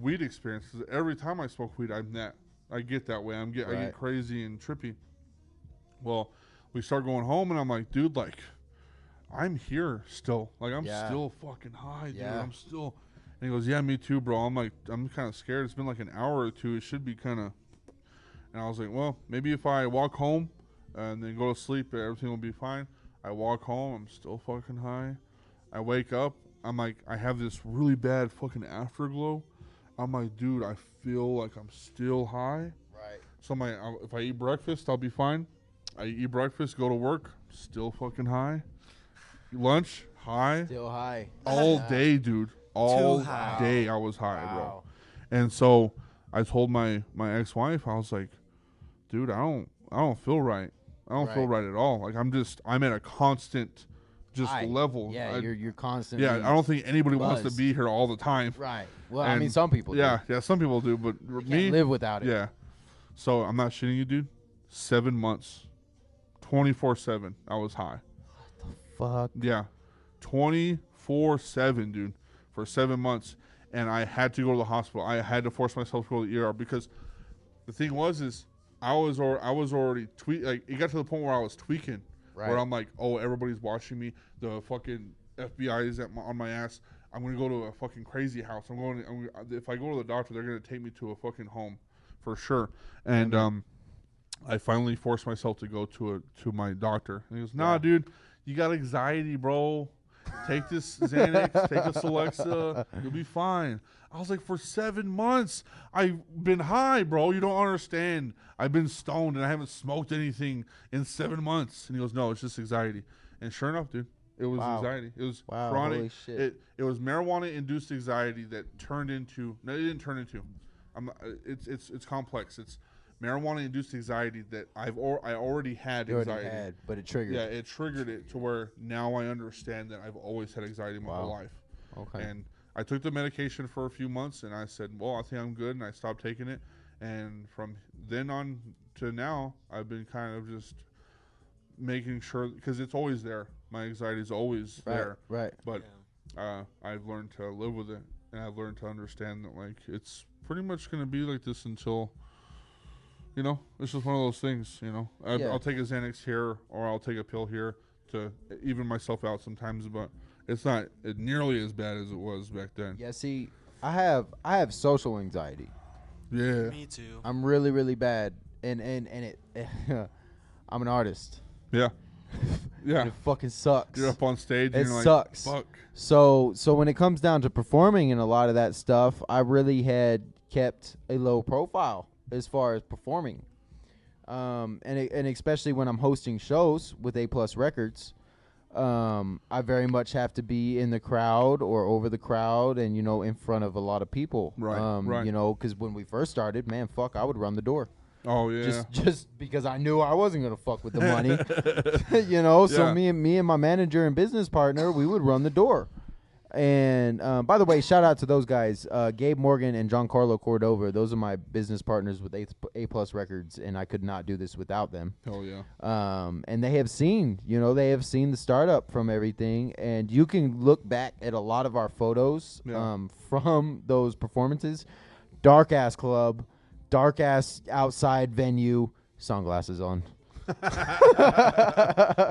weed experience. 'Cause every time I smoke weed, I get that way. I Right. get crazy and trippy. Well, we start going home, and I'm like, dude, like, I'm here still. Like, I'm Yeah. still fucking high, dude. Yeah. I'm still. And he goes, yeah, me too, bro. I'm like, I'm kind of scared. It's been like an hour or two. It should be kind of. And I was like, well, maybe if I walk home and then go to sleep, everything will be fine. I walk home. I'm still fucking high. I wake up. I'm like, I have this really bad fucking afterglow. I'm like, dude, I feel like I'm still high. Right. So I'm like, if I eat breakfast, I'll be fine. I eat breakfast, go to work, still fucking high. Lunch, high. Still high. All Yeah. day, dude. All high. day I was high, Wow. bro. And so I told my ex-wife, I was like, dude, I don't feel right. I don't feel Right. right at all. Like I'm at a constant just Right. level. Yeah, you're constantly. Yeah, I don't think anybody wants to buzzed. be here all the time. Right. Well, I And mean, some people. Yeah, some people do, but do. me, Can't live without it. yeah. So I'm not shitting you, dude. 7 months, 24/7. I was high. Fuck. Yeah, 24/7, dude, for 7 months, and I had to go to the hospital. I had to force myself to go to the ER because the thing is I was already like it got to the point where I was tweaking, Right. where I'm like, oh, everybody's watching me. The fucking FBI is on my ass. I'm gonna go to a fucking crazy house. If I go to the doctor, they're gonna take me to a fucking home, for sure. And I finally forced myself to go to my doctor. And he goes, nah, dude, you got anxiety, bro. Take this Xanax, take this Alexa, you'll be fine. I was like, for 7 months, I've been high, bro. You don't understand. I've been stoned and I haven't smoked anything in 7 months. And he goes, no, it's just anxiety. And sure enough, dude, it was anxiety. It was chronic. Holy shit. It was marijuana-induced anxiety that turned into. No, it didn't turn into. It's complex. It's marijuana-induced anxiety that I already had You already anxiety. had, but it triggered. Yeah, it triggered it to where now I understand that I've always had anxiety my whole life. Okay. And I took the medication for a few months, and I said, well, I think I'm good, and I stopped taking it. And from then on to now, I've been kind of just making sure, because it's always there. My anxiety is always there. Right. But I've learned to live with it, and I've learned to understand that, like, it's pretty much going to be like this until, you know, it's just one of those things, you know. I'll take a Xanax here, or I'll take a pill here to even myself out sometimes, but it's not nearly as bad as it was back then. Yeah, see, I have social anxiety. Yeah. Me too. I'm really, really bad. And it I'm an artist. Yeah. Yeah. And it fucking sucks. You're up on stage and It you're sucks. like, fuck. So when it comes down to performing and a lot of that stuff, I really had kept a low profile as far as performing. And especially when I'm hosting shows with A+ Records, I very much have to be in the crowd or over the crowd and, you know, in front of a lot of people. Right, right. You know, because when we first started, man, fuck, I would run the door. Oh, yeah. Just because I knew I wasn't going to fuck with the money. You know, so Yeah. me and my manager and business partner, we would run the door. And by the way, shout out to those guys, Gabe Morgan and Giancarlo Cordova. Those are my business partners with A+ Records, and I could not do this without them. Hell yeah. And they have seen, you know, they have seen the startup from everything, and you can look back at a lot of our photos from those performances. Dark ass club, dark ass outside venue, sunglasses on.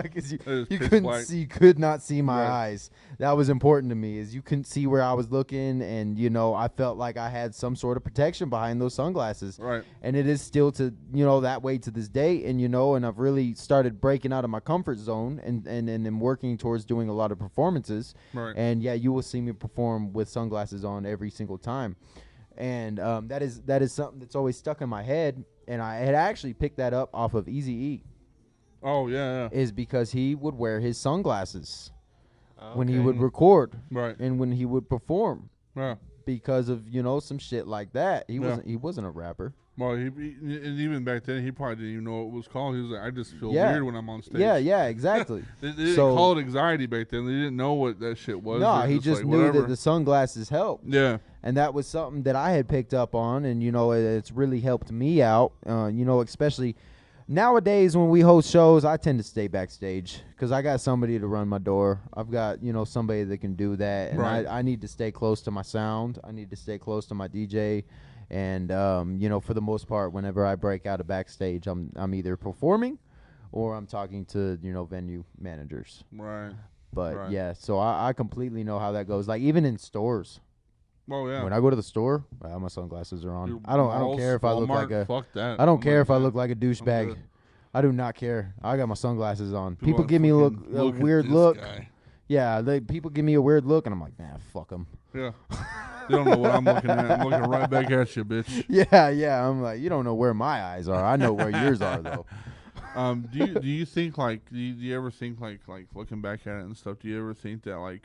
Because you could not see my eyes. That was important to me, is you couldn't see where I was looking, and you know, I felt like I had some sort of protection behind those sunglasses. Right. And it is still to, you know, that way to this day. And you know, and I've really started breaking out of my comfort zone and am working towards doing a lot of performances. Right. And yeah, you will see me perform with sunglasses on every single time. And that is something that's always stuck in my head. And I had actually picked that up off of Eazy-E. Oh, yeah. Is because he would wear his sunglasses when he Okay. would record Right. and when he would perform, Yeah. because of, you know, some shit like that. He Yeah. wasn't a rapper. Well, and even back then, he probably didn't even know what it was called. He was like, I just feel Yeah. weird when I'm on stage. Yeah, exactly. They didn't So- call it anxiety back then. They didn't know what that shit was. No, They're he just like, knew whatever. that the sunglasses helped. Yeah. And that was something that I had picked up on, and, you know, it's really helped me out, you know, especially nowadays when we host shows. I tend to stay backstage because I got somebody to run my door. I've got, you know, somebody that can do that, and Right. I need to stay close to my sound. I need to stay close to my DJ, and, you know, for the most part, whenever I break out of backstage, I'm either performing or I'm talking to, you know, venue managers. Right. But, Right. yeah, so I completely know how that goes. Like, even in stores. Oh, yeah. When I go to the store, well, my sunglasses are on. Dude, I don't Malls, care if I look Walmart, like a. fuck that. I don't I'm care like, if I man, look like a douchebag. good. I do not care. I got my sunglasses on. People wanna give me a fucking a at weird this look. guy. Yeah, people give me a weird look, and I'm like, nah, fuck them. Yeah. You don't know what I'm looking at. I'm looking right back at you, bitch. Yeah. I'm like, you don't know where my eyes are. I know where yours are, though. Do you think, like, do you ever think, like looking back at it and stuff, do you ever think that, like,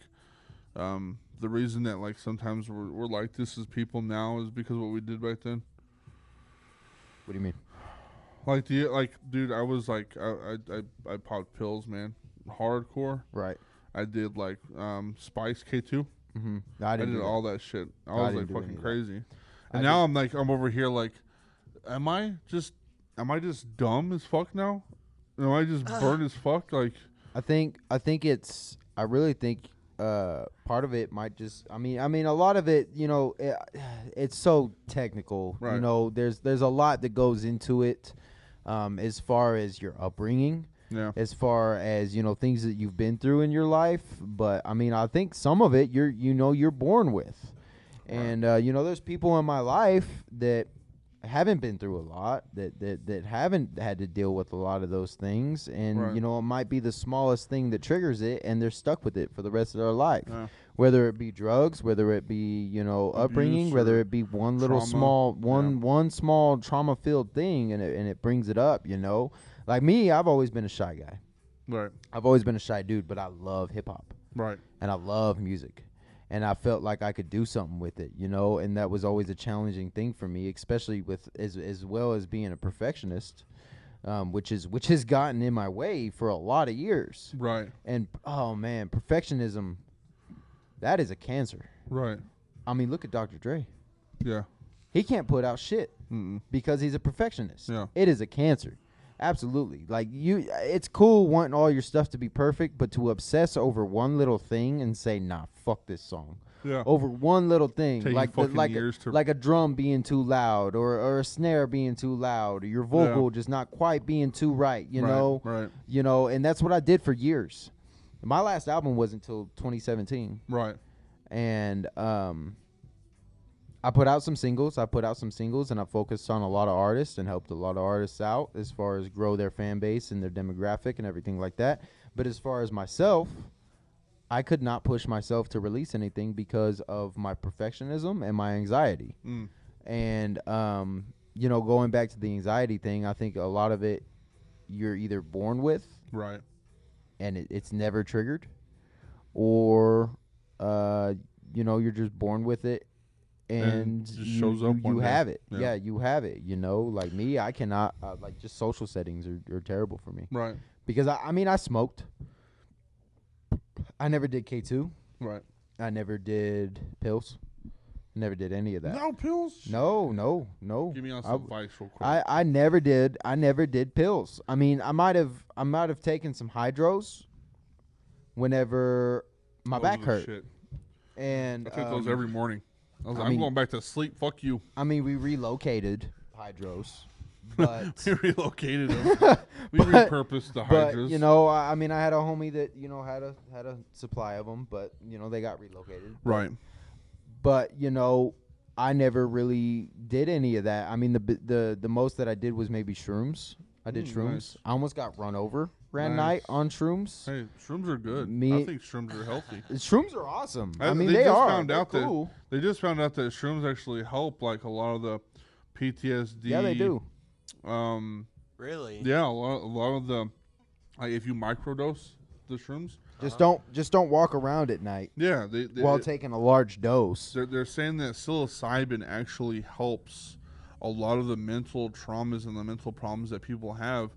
the reason that, like, sometimes we're like this as people now is because of what we did back then? What do you mean? Like, dude, I was like, I popped pills, man, hardcore. Right. I did like Spice K2. Mm-hmm. I did all that shit. I was like fucking crazy. I And now I'm over here like, am I just dumb as fuck now? Am I just burnt as fuck? Like, I really think part of it might just I mean a lot of it, it's so technical. Right. You know, there's a lot that goes into it, as far as your upbringing, yeah, as far as, things that you've been through in your life. But I mean, I think some of it you're born with. And there's people in my life that haven't been through a lot, that haven't had to deal with a lot of those things, and Right. it might be the smallest thing that triggers it, and they're stuck with it for the rest of their life. Yeah. Whether it be drugs, whether it be upbringing, whether it be one little one small trauma filled thing, and it brings it up. Like me, I've always been a shy guy. Right. I've always been a shy dude, but I love hip hop. Right. And I love music. And I felt like I could do something with it, and that was always a challenging thing for me, especially with as well as being a perfectionist, which has gotten in my way for a lot of years. Right. And oh man, perfectionism, that is a cancer. Right. I mean, look at Dr. Dre. Yeah. He can't put out shit because he's a perfectionist. Yeah. It is a cancer. Absolutely. Like it's cool wanting all your stuff to be perfect, but to obsess over one little thing and say, nah, fuck this song. Yeah. Over one little thing, Taking like a drum being too loud, or a snare being too loud, or your vocal just not quite being too right, you know? Right. And that's what I did for years. My last album wasn't until 2017. Right. And I put out some singles, and I focused on a lot of artists and helped a lot of artists out as far as grow their fan base and their demographic and everything like that. But as far as myself, I could not push myself to release anything because of my perfectionism and my anxiety. And, going back to the anxiety thing, I think a lot of it you're either born with. Right. And it's never triggered, or, you're just born with it. And it just shows up one you day. have it. Yeah. You have it. Like me, I cannot, just social settings are terrible for me. Right. Because, I smoked. I never did K2. Right. I never did pills. Never did any of that. No pills? No. Give me on some advice real quick. I never did pills. I mean, I might have taken some hydros whenever my back hurt. Shit. And I took those every morning. I'm going back to sleep. Fuck you. I mean, we relocated hydros, but We relocated them. We repurposed the hydros. But I mean, I had a homie that had a supply of them, but they got relocated. Right. But I never really did any of that. I mean, the most that I did was maybe shrooms. I did shrooms. Nice. I almost got run over Nice. night on shrooms. Hey, shrooms are good. I think shrooms are healthy. Shrooms are awesome. I mean, they they just are. Found They're out cool. They just found out that shrooms actually help like a lot of the PTSD. Yeah, they do. Really? Yeah, a lot of the if you microdose the shrooms. Just don't walk around at night. Yeah, while taking a large dose. They're saying that psilocybin actually helps a lot of the mental traumas and the mental problems that people have.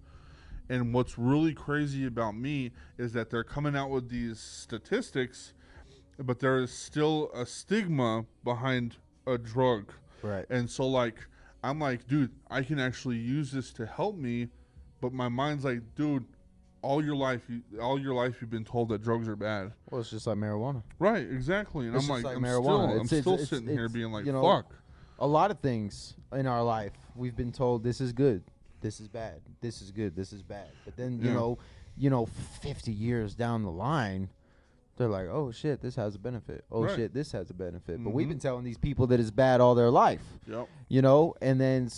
And what's really crazy about me is that they're coming out with these statistics, but there is still a stigma behind a drug. Right. And so, I'm like, dude, I can actually use this to help me, but my mind's like, dude, all your life you've been told that drugs are bad. Well, it's just like marijuana. Right, exactly. And It's I'm just like, marijuana. I'm still sitting here being like, you fuck. A lot of things in our life, we've been told this is good, this is bad, this is good, this is bad. But then, you know, 50 years down the line, they're like, oh shit, this has a benefit. Oh shit, this has a benefit. But we've been telling these people that it's bad all their life. Yep. And then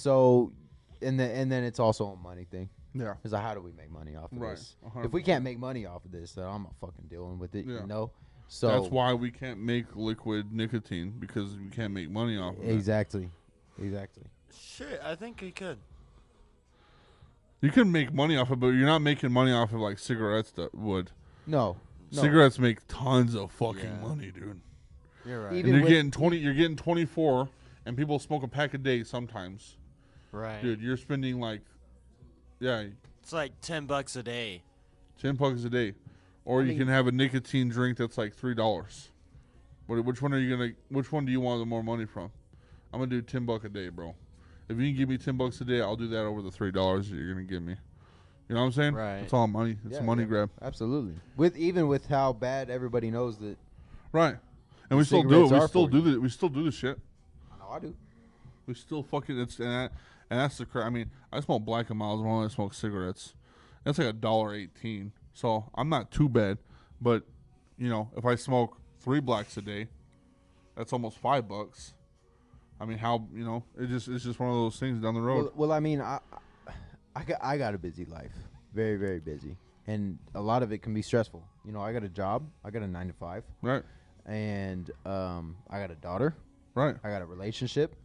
and then it's also a money thing. Yeah. It's like, how do we make money off of this? 100%. If we can't make money off of this, then I'm not fucking dealing with it. Yeah. So that's why we can't make liquid nicotine, because we can't make money off of it. Exactly. Shit, I think he could. You can make money off it, but you're not making money off of like cigarettes that would. No. Cigarettes make tons of fucking money, dude. You're right. Even And you're getting 24, and people smoke a pack a day sometimes. Right. Dude, you're spending like, It's like $10 a day. $10 a day. or you can have a nicotine drink that's like $3. Which one do you want the more money from? I'm gonna do $10 a day, bro. If you can give me $10 a day, I'll do that over the $3 that you're gonna give me. You know what I'm saying? Right. It's all money. It's a money grab. Absolutely. With how bad everybody knows that. Right. And we still do it. We still do the shit. I know I do. We still fucking and that's the crap. I mean, I smoke Black and Milds when I smoke cigarettes. That's like $1.18. So I'm not too bad. But if I smoke 3 blacks a day, that's almost $5. I mean, how it's just one of those things down the road. Well, I mean, I got a busy life, very very busy, and a lot of it can be stressful. I got a job. I got a 9 to 5. Right. And I got a daughter. Right. I got a relationship.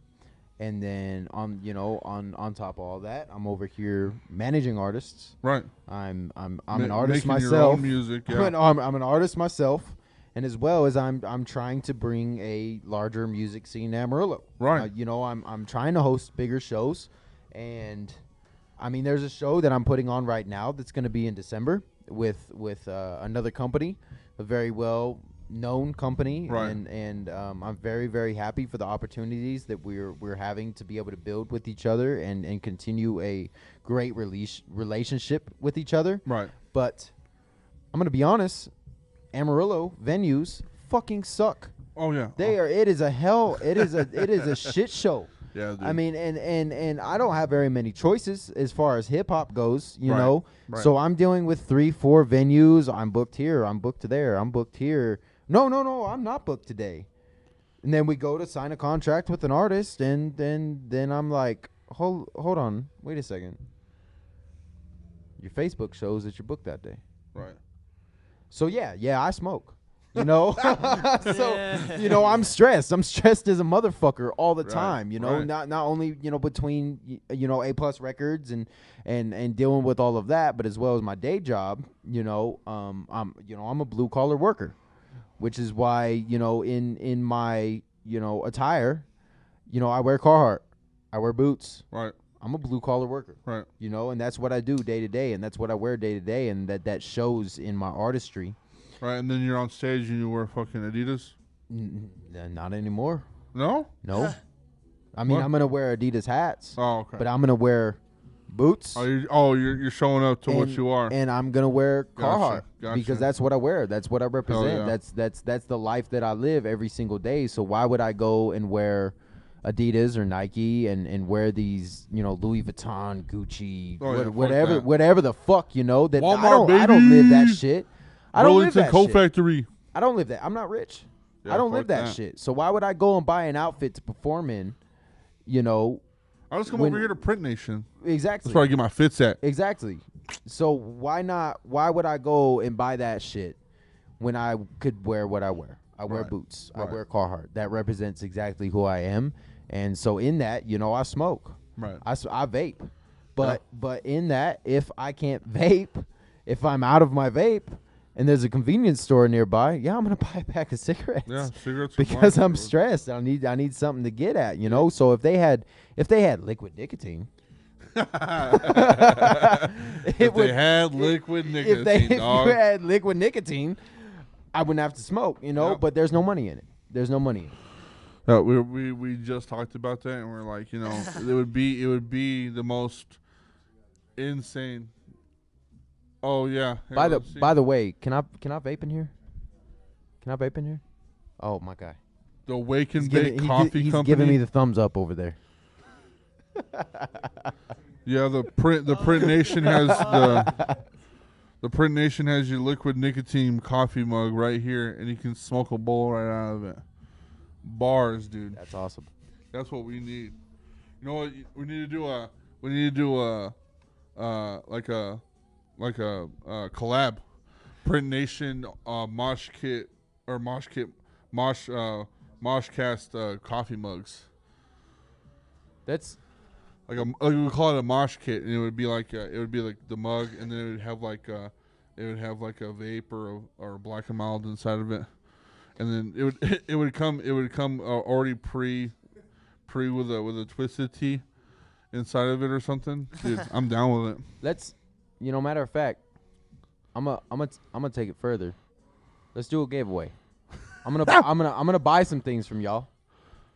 And then on top of all that, I'm over here managing artists. Right. I'm an artist myself. Your own music, yeah. I'm an artist myself, and as well as I'm trying to bring a larger music scene to Amarillo. Right. I'm trying to host bigger shows, and I mean there's a show that I'm putting on right now that's going to be in December with another company, a very well known company, right. and I'm very very happy for the opportunities that we're having to be able to build with each other and continue a great relationship with each other. Right. But I'm gonna be honest, Amarillo venues fucking suck. Oh yeah. It is a shit show. Yeah, dude. I mean, and I don't have very many choices as far as hip hop goes, you know. Right. So I'm dealing with 3-4 venues. I'm booked here. I'm booked there. I'm booked here. No, I'm not booked today. And then we go to sign a contract with an artist, and then I'm like, hold on, wait a second. Your Facebook shows that you're booked that day. Right. So yeah, I smoke. So I'm stressed. I'm stressed as a motherfucker all the time. Not only between A+ Records and dealing with all of that, but as well as my day job. I'm a blue collar worker, which is why in my attire, I wear Carhartt, I wear boots. Right. I'm a blue collar worker. Right. And that's what I do day to day, and that's what I wear day to day, and that shows in my artistry. Right, and then you're on stage and you wear fucking Adidas? Not anymore. No? No. I mean, I'm going to wear Adidas hats. Oh, okay. But I'm going to wear boots. You're showing up to what you are. And I'm going to wear Carhartt. Gotcha. Because that's what I wear. That's what I represent. Yeah. That's the life that I live every single day. So why would I go and wear Adidas or Nike and wear these, Louis Vuitton, Gucci, whatever the fuck, that Walmart, I don't live that shit. I don't live that shit. Factory. I don't live that. I'm not rich. Yeah, I don't live that shit. So why would I go and buy an outfit to perform in? I'll just come over here to Print Nation. Exactly. That's where I get my fits at. Exactly. So why not? Why would I go and buy that shit when I could wear what I wear? I wear boots. I wear Carhartt. That represents exactly who I am. And so in that, I smoke. Right. I vape. But in that, if I can't vape, if I'm out of my vape, and there's a convenience store nearby, I'm gonna buy a pack of cigarettes. Yeah, cigarettes. Because I'm stressed. I need something to get at, So if they had liquid nicotine, if they had liquid nicotine, I wouldn't have to smoke, Yep. But there's no money in it. We just talked about that, and we're like, it would be the most insane. Oh yeah. Here, by the way, can I vape in here? Can I vape in here? Oh my God. The Wake and Bake Coffee he's Company. Giving me the thumbs up over there. Yeah, the Print Nation has the Print Nation has your liquid nicotine coffee mug right here, and you can smoke a bowl right out of it. Bars, dude. That's awesome. That's what we need. You know what? We need to do a collab. Print Nation MOSHCAST coffee mugs. That's like we call it a mosh kit, and it would be like the mug, and then it would have like a vape or a Black and Mild inside of it, and then it would come already pre with a twisted tea inside of it or something. Dude, I'm down with it. matter of fact, I'm gonna take it further. Let's do a giveaway. I'm gonna buy some things from y'all,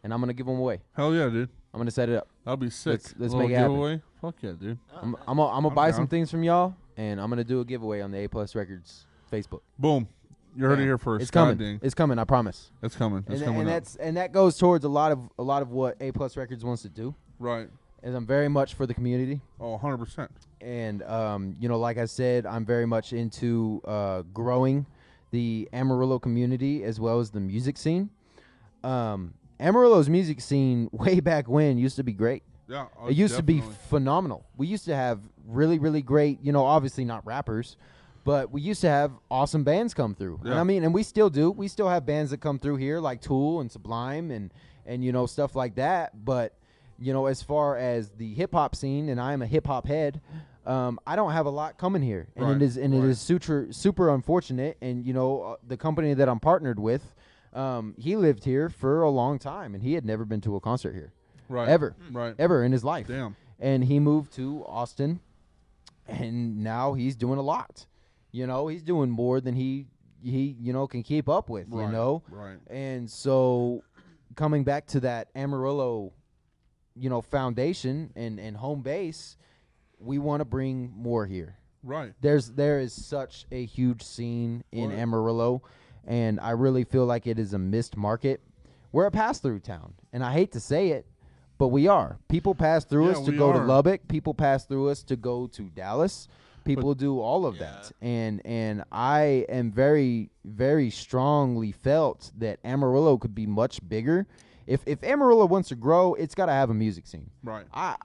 and I'm gonna give them away. Hell yeah, dude. I'm gonna set it up. That'll be sick. Let's make it happen. Giveaway. Fuck yeah, dude. I'm gonna buy down. some things from y'all, and I'm gonna do a giveaway on the A Plus Records Facebook. Boom. You heard it Yeah. here first. It's coming. Dang. It's coming. I promise. It's coming. It's coming. And that goes towards a lot of what A Plus Records wants to do. Right. And I'm very much for the community. Oh, 100%. And like I said, I'm very much into growing the Amarillo community as well as the music scene. Amarillo's music scene way back when used to be great. Yeah, it used definitely. to be phenomenal. We used to have really, really great, obviously not rappers, but we used to have awesome bands come through. Yeah. And and we still do. We still have bands that come through here like Tool and Sublime and stuff like that. But, as far as the hip hop scene, and I am a hip hop head, I don't have a lot coming here. And Right, it is super unfortunate. And, the company that I'm partnered with, he lived here for a long time and he had never been to a concert here. Right. Ever in his life. Damn. And he moved to Austin, and now he's doing a lot. He's doing more than he can keep up with, Right. And so coming back to that Amarillo, foundation and home base, we want to bring more here. Right. There is such a huge scene in Right. Amarillo, and I really feel like it is a missed market. We're a pass-through town, and I hate to say it, but we are. People pass through us to go to Lubbock. People pass through us to go to Dallas. People do all of that. And I am very, very strongly felt that Amarillo could be much bigger. If Amarillo wants to grow, it's got to have a music scene. Right. I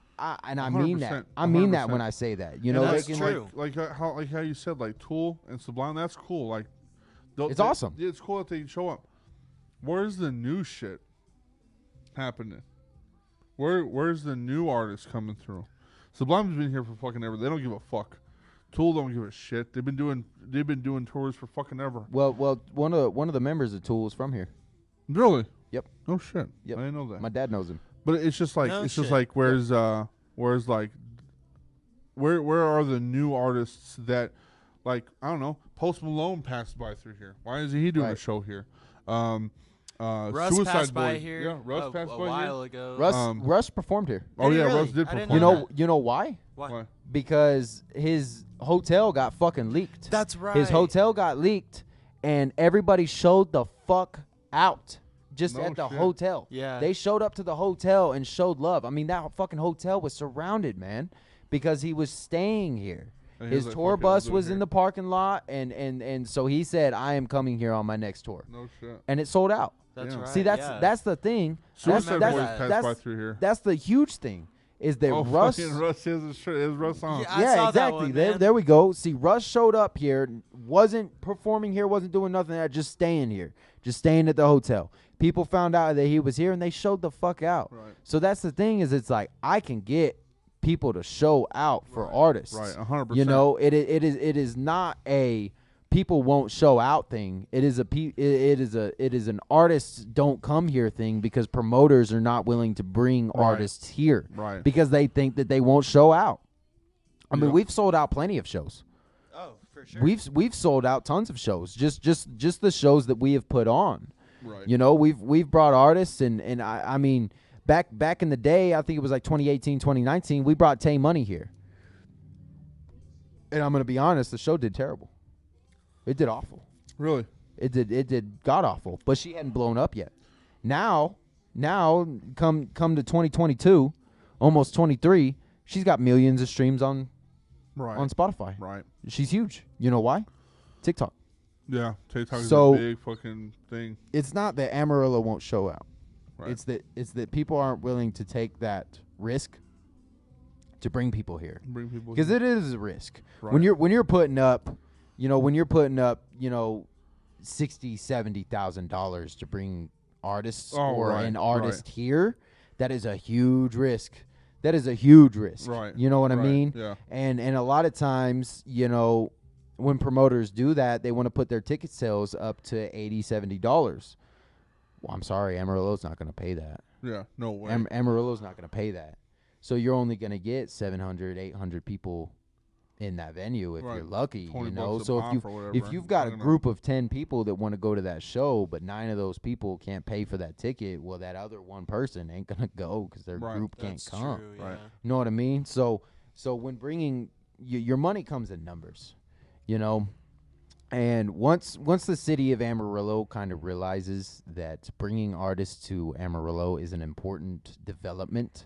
mean that. 100%, I mean that 100%. when I say that. And that's true. Like how you said, like Tool and Sublime, that's cool. Like It's awesome. Yeah, it's cool that they show up. Where's the new shit happening? Where's the new artists coming through? Sublime's been here for fucking ever. They don't give a fuck. Tool don't give a shit. They've been doing tours for fucking ever. Well, one of the members of Tool is from here. Really? Yep. No shit. Yep. I didn't know that. My dad knows him. But it's just like where's like where are the new artists that, like, I don't know, Post Malone passed by through here. Why isn't he doing a show here? Russ Suicide passed by Boys. here. Yeah, Russ passed a by while here. ago. Russ performed here. Oh yeah, really? Russ did I didn't perform. know that. You know why? Why? Because his hotel got fucking leaked. That's right. His hotel got leaked, and everybody showed the fuck out just No at the shit. hotel. Yeah. They showed up to the hotel and showed love. I mean, that fucking hotel was surrounded, man, because he was staying here. And he was His like, tour "Fuck it, bus I'm was doing in here." the parking lot, and so he said, I am coming here on my next tour. No shit. And it sold out. That's Yeah. right. See, that's the thing. Suicide that's- Boys that's- passed by through here. That's the huge thing, is that Oh, Russ... fucking Russ has his shirt. His Russ on. Yeah, I yeah, saw that exactly. one, there, man. there we go. See, Russ showed up here, wasn't performing here, wasn't doing nothing, just staying here, just staying at the hotel. People found out that he was here, and they showed the fuck out. Right. So that's the thing, is it's like, I can get people to show out for artists. Right, 100%. It is not a people won't show out thing. It is an artists don't come here thing, because promoters are not willing to bring artists here. Right. Because they think that they won't show out. I mean, Yep. we've sold out plenty of shows. Oh, for sure. We've sold out tons of shows. Just the shows that we have put on. Right. We've brought artists, and I mean, back in the day, I think it was like 2018, 2019, we brought Tay Money here. And I'm going to be honest, the show did terrible. It did awful. Really? It did god awful, but she hadn't blown up yet. Now come to 2022, almost 23, she's got millions of streams on Spotify. Right. She's huge. You know why? TikTok. Yeah. TikTok is So- a big fucking thing. It's not that Amarillo won't show out. Right. It's that people aren't willing to take that risk to bring people here. Bring people. Because it is a risk. Right. When you're putting up, $60,000-$70,000 to bring artists or an artist here, that is a huge risk. That is a huge risk. Right. You know what I Right. mean? Yeah. And a lot of times, when promoters do that, they want to put their ticket sales up to $80-$70. Well, I'm sorry, Amarillo's not going to pay that. Yeah. No way. Amarillo's not going to pay that. So you're only going to get 700, 800 people in that venue if Right. you're lucky, 20 you know. bucks a So pop or whatever. if you've got a I don't know. group of 10 people that want to go to that show, but 9 of those people can't pay for that ticket, well, that other one person ain't gonna go because their Right. group can't That's come. true, Right. yeah. You know what I mean? So when bringing your money comes in numbers, you know. And once the city of Amarillo kind of realizes that bringing artists to Amarillo is an important development,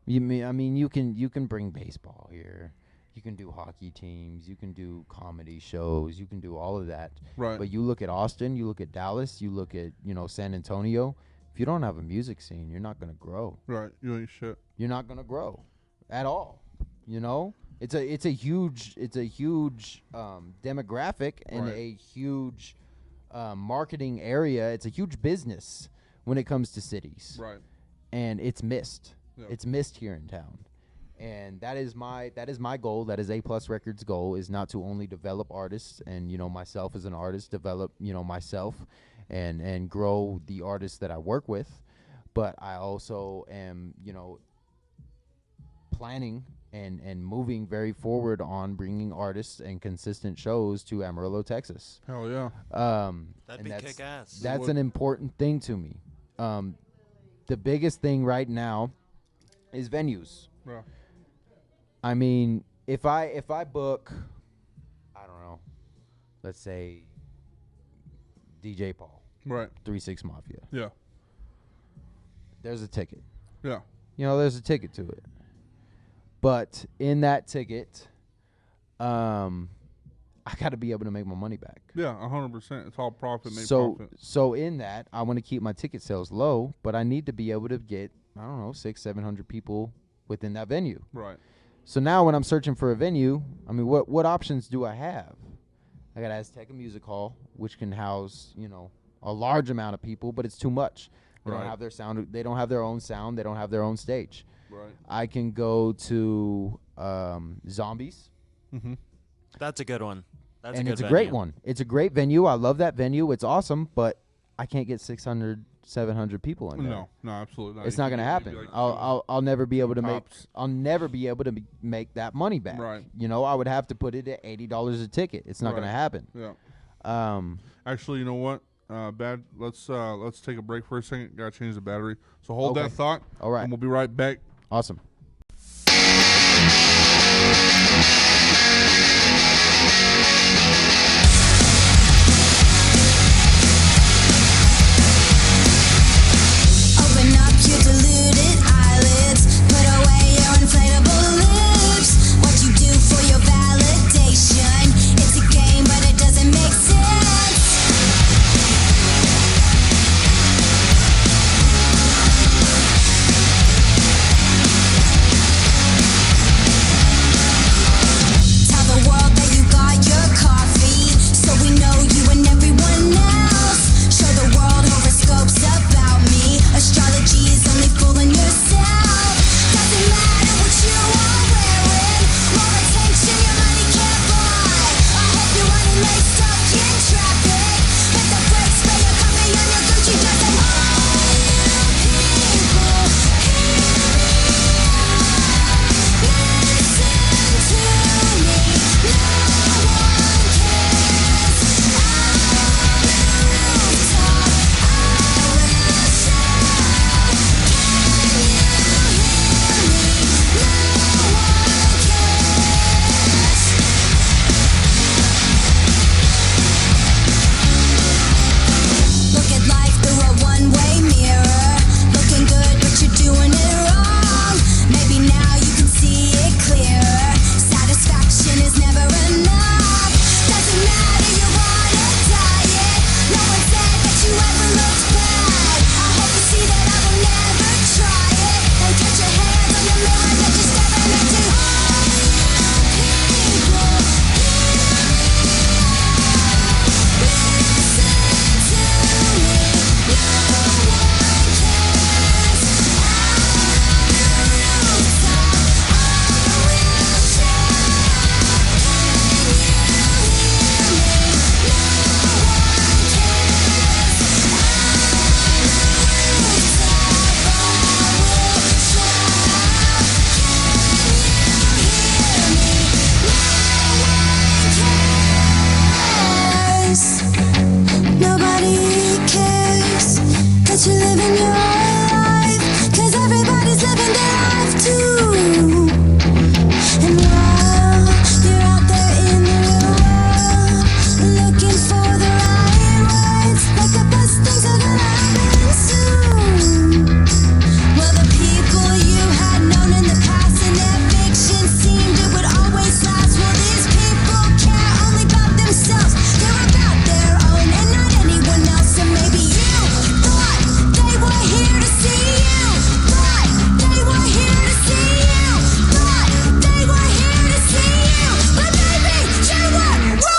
I mean you can bring baseball here, you can do hockey teams, you can do comedy shows, you can do all of that. Right. But you look at Austin, you look at Dallas, you look at San Antonio. If you don't have a music scene, you're not gonna grow. Right. You ain't shit. You're not gonna grow at all. You know. It's a huge demographic and Right. a huge marketing area. It's a huge business when it comes to cities, Right. and it's missed. Yeah. It's missed here in town, and that is my goal. That is A Plus Records' goal, is not to only develop artists and myself as an artist, develop myself and grow the artists that I work with, but I also am planning and moving very forward on bringing artists and consistent shows to Amarillo, Texas. Hell yeah. That'd be kick-ass. That's an important thing to me. The biggest thing right now is venues. Yeah. I mean, if I book, I don't know, let's say DJ Paul, Right. 3-6 Mafia, Yeah. there's a ticket. Yeah. There's a ticket to it. But in that ticket, I got to be able to make my money back. Yeah. 100%. It's all profit. Make So profit. so in that, I want to keep my ticket sales low, but I need to be able to get, I don't know, 600-700 people within that venue. Right. So now when I'm searching for a venue, I mean, what options do I have? I got Azteca Music Hall, which can house, a large amount of people, but it's too much. They Right. don't have their sound. They don't have their own sound. They don't have their own stage. Right. I can go to Zombies, Mm-hmm. That's a good one. That's and a good it's a venue. great one. It's a great venue. I love that venue. It's awesome, but I can't get 600, 700 people in there. No, absolutely not. It's You not can going to get happen. maybe like I'll never be able to make. tops. I'll never be able to make that money back. Right. I would have to put it at $80 a ticket. It's not going to Right. happen. Yeah. Actually, you know what? Bad. Let's take a break for a second. Gotta change the battery. So hold Okay. that thought. All right. And we'll be right back. Awesome. Open up your deluded eyelids. Put away your inflatable lips. What you do for your validation. It's a game, but it doesn't make sense. living your life, 'cause everybody's living their life too. And while you're out there in the real world, looking for the right words, like the best things are gonna happen soon. Well, the people you had known in the past and their fiction seemed it would always last. Well, these people care only about themselves. They're about their own and not anyone else. And maybe you thought they were here to see you. Thought they were here to see you. Thought they were here to see you. But maybe you were wrong.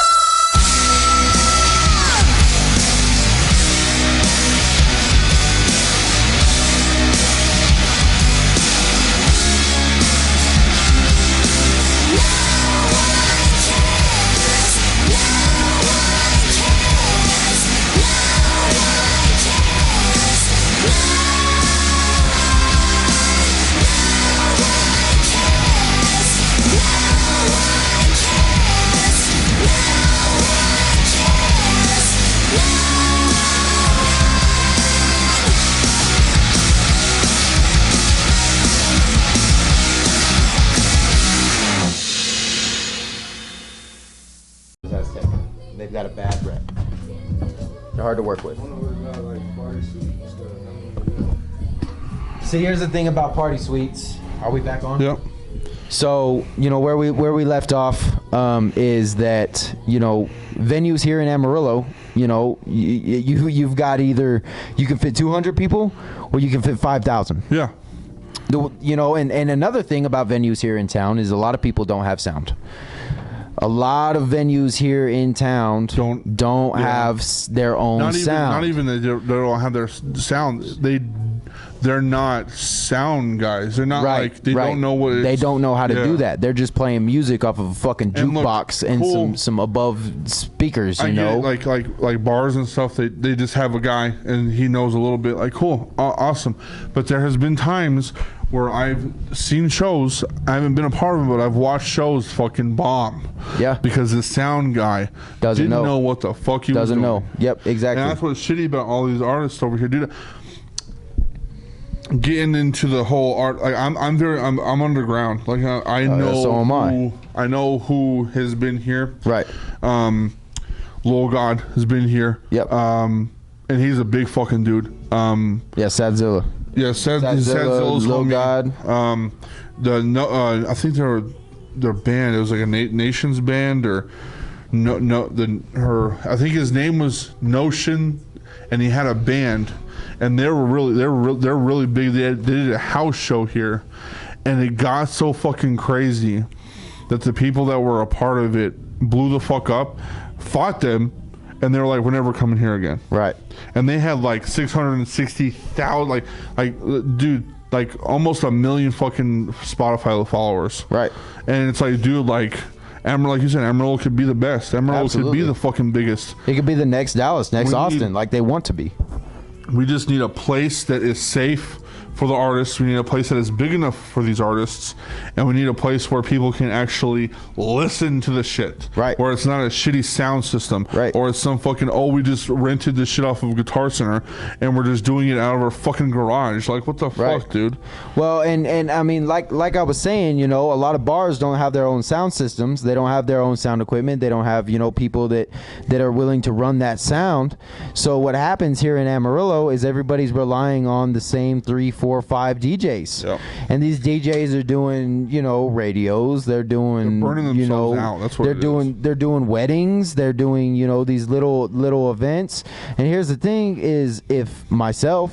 They've got a bad rep. They're hard to work with. See, here's the thing about party suites. Are we back on? Yep. So, you know, where we left off is that, you know, venues here in Amarillo, you know, you've got either you can fit 200 people or you can fit 5,000. Yeah. You know, and another thing about venues here in town is a lot of people don't have sound. A lot of venues here in town don't have their own sound. Not even that they don't have their sound. They're not sound guys. They're not like they don't know what. They don't know how to do that. They're just playing music off of a fucking jukebox and some above speakers. You know, like bars and stuff. They just have a guy and he knows a little bit. Like cool, awesome. But there has been times where I've seen shows. I haven't been a part of them, but I've watched shows fucking bomb. Yeah. Because the sound guy didn't know what the fuck he was doing. Doesn't know. Yep, exactly. And that's what's shitty about all these artists over here. Dude, getting into the whole art, like I'm underground. Like I know. So am I. I know who has been here. Right. Lil God has been here. Yep. And he's a big fucking dude. Yeah, Sadzilla. Yeah, Sadzilla's Lil God. I think their band. It was like a Nations band or I think his name was Notion, and he had a band, and they're really big. They did a house show here, and it got so fucking crazy that the people that were a part of it blew the fuck up, fought them, and they were like, we're never coming here again. Right. And they had like 660,000, dude, like almost 1 million fucking Spotify followers. Right. And it's like, dude, like you said, Amarillo could be the best. Amarillo could be the fucking biggest. It could be the next Dallas, next Austin, like they want to be. We just need a place that is safe for the artists. We need a place that is big enough for these artists, and we need a place where people can actually listen to the shit. Right. Where it's not a shitty sound system. Right. Or it's some fucking, we just rented this shit off of Guitar Center and we're just doing it out of our fucking garage. Like, what the fuck, dude? Well, and I mean, like I was saying, you know, a lot of bars don't have their own sound systems. They don't have their own sound equipment. They don't have, you know, people that are willing to run that sound. So what happens here in Amarillo is everybody's relying on the same 3, 4, 5 DJs. Yep. And these DJs are doing, you know, radios. They're doing, burning themselves out. That's what they're doing weddings. They're doing, you know, these little events. And here's the thing is, if myself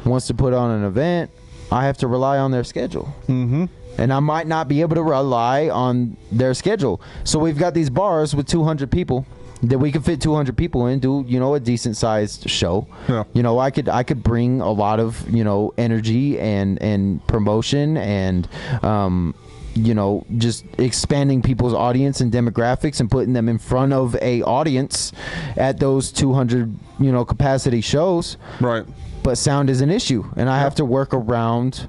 wants to put on an event, I have to rely on their schedule. Mm-hmm. And I might not be able to rely on their schedule. So we've got these bars with 200 people that we could fit 200 people in, do, you know, a decent sized show. Yeah. You know, I could bring a lot of, you know, energy and promotion and you know, just expanding people's audience and demographics and putting them in front of a audience at those 200, you know, capacity shows. Right. But sound is an issue, and I have to work around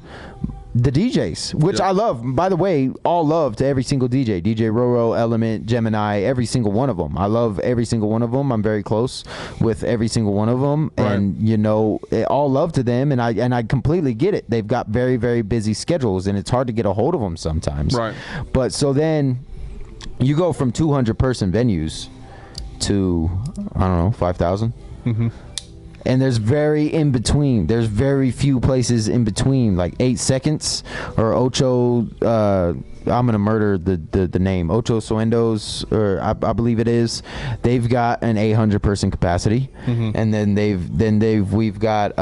the DJs, which I love. By the way, all love to every single DJ. DJ Roro, Element, Gemini, every single one of them. I love every single one of them. I'm very close with every single one of them. Right. And, all love to them. And I completely get it. They've got very, very busy schedules, and it's hard to get a hold of them sometimes. Right. But so then you go from 200-person venues to, I don't know, 5,000. Mm-hmm. And there's very in between. There's very few places in between, like 8 Seconds or Ocho. I'm gonna murder the name Ocho Suendos, or I believe it is. They've got an 800-person capacity, and then we've got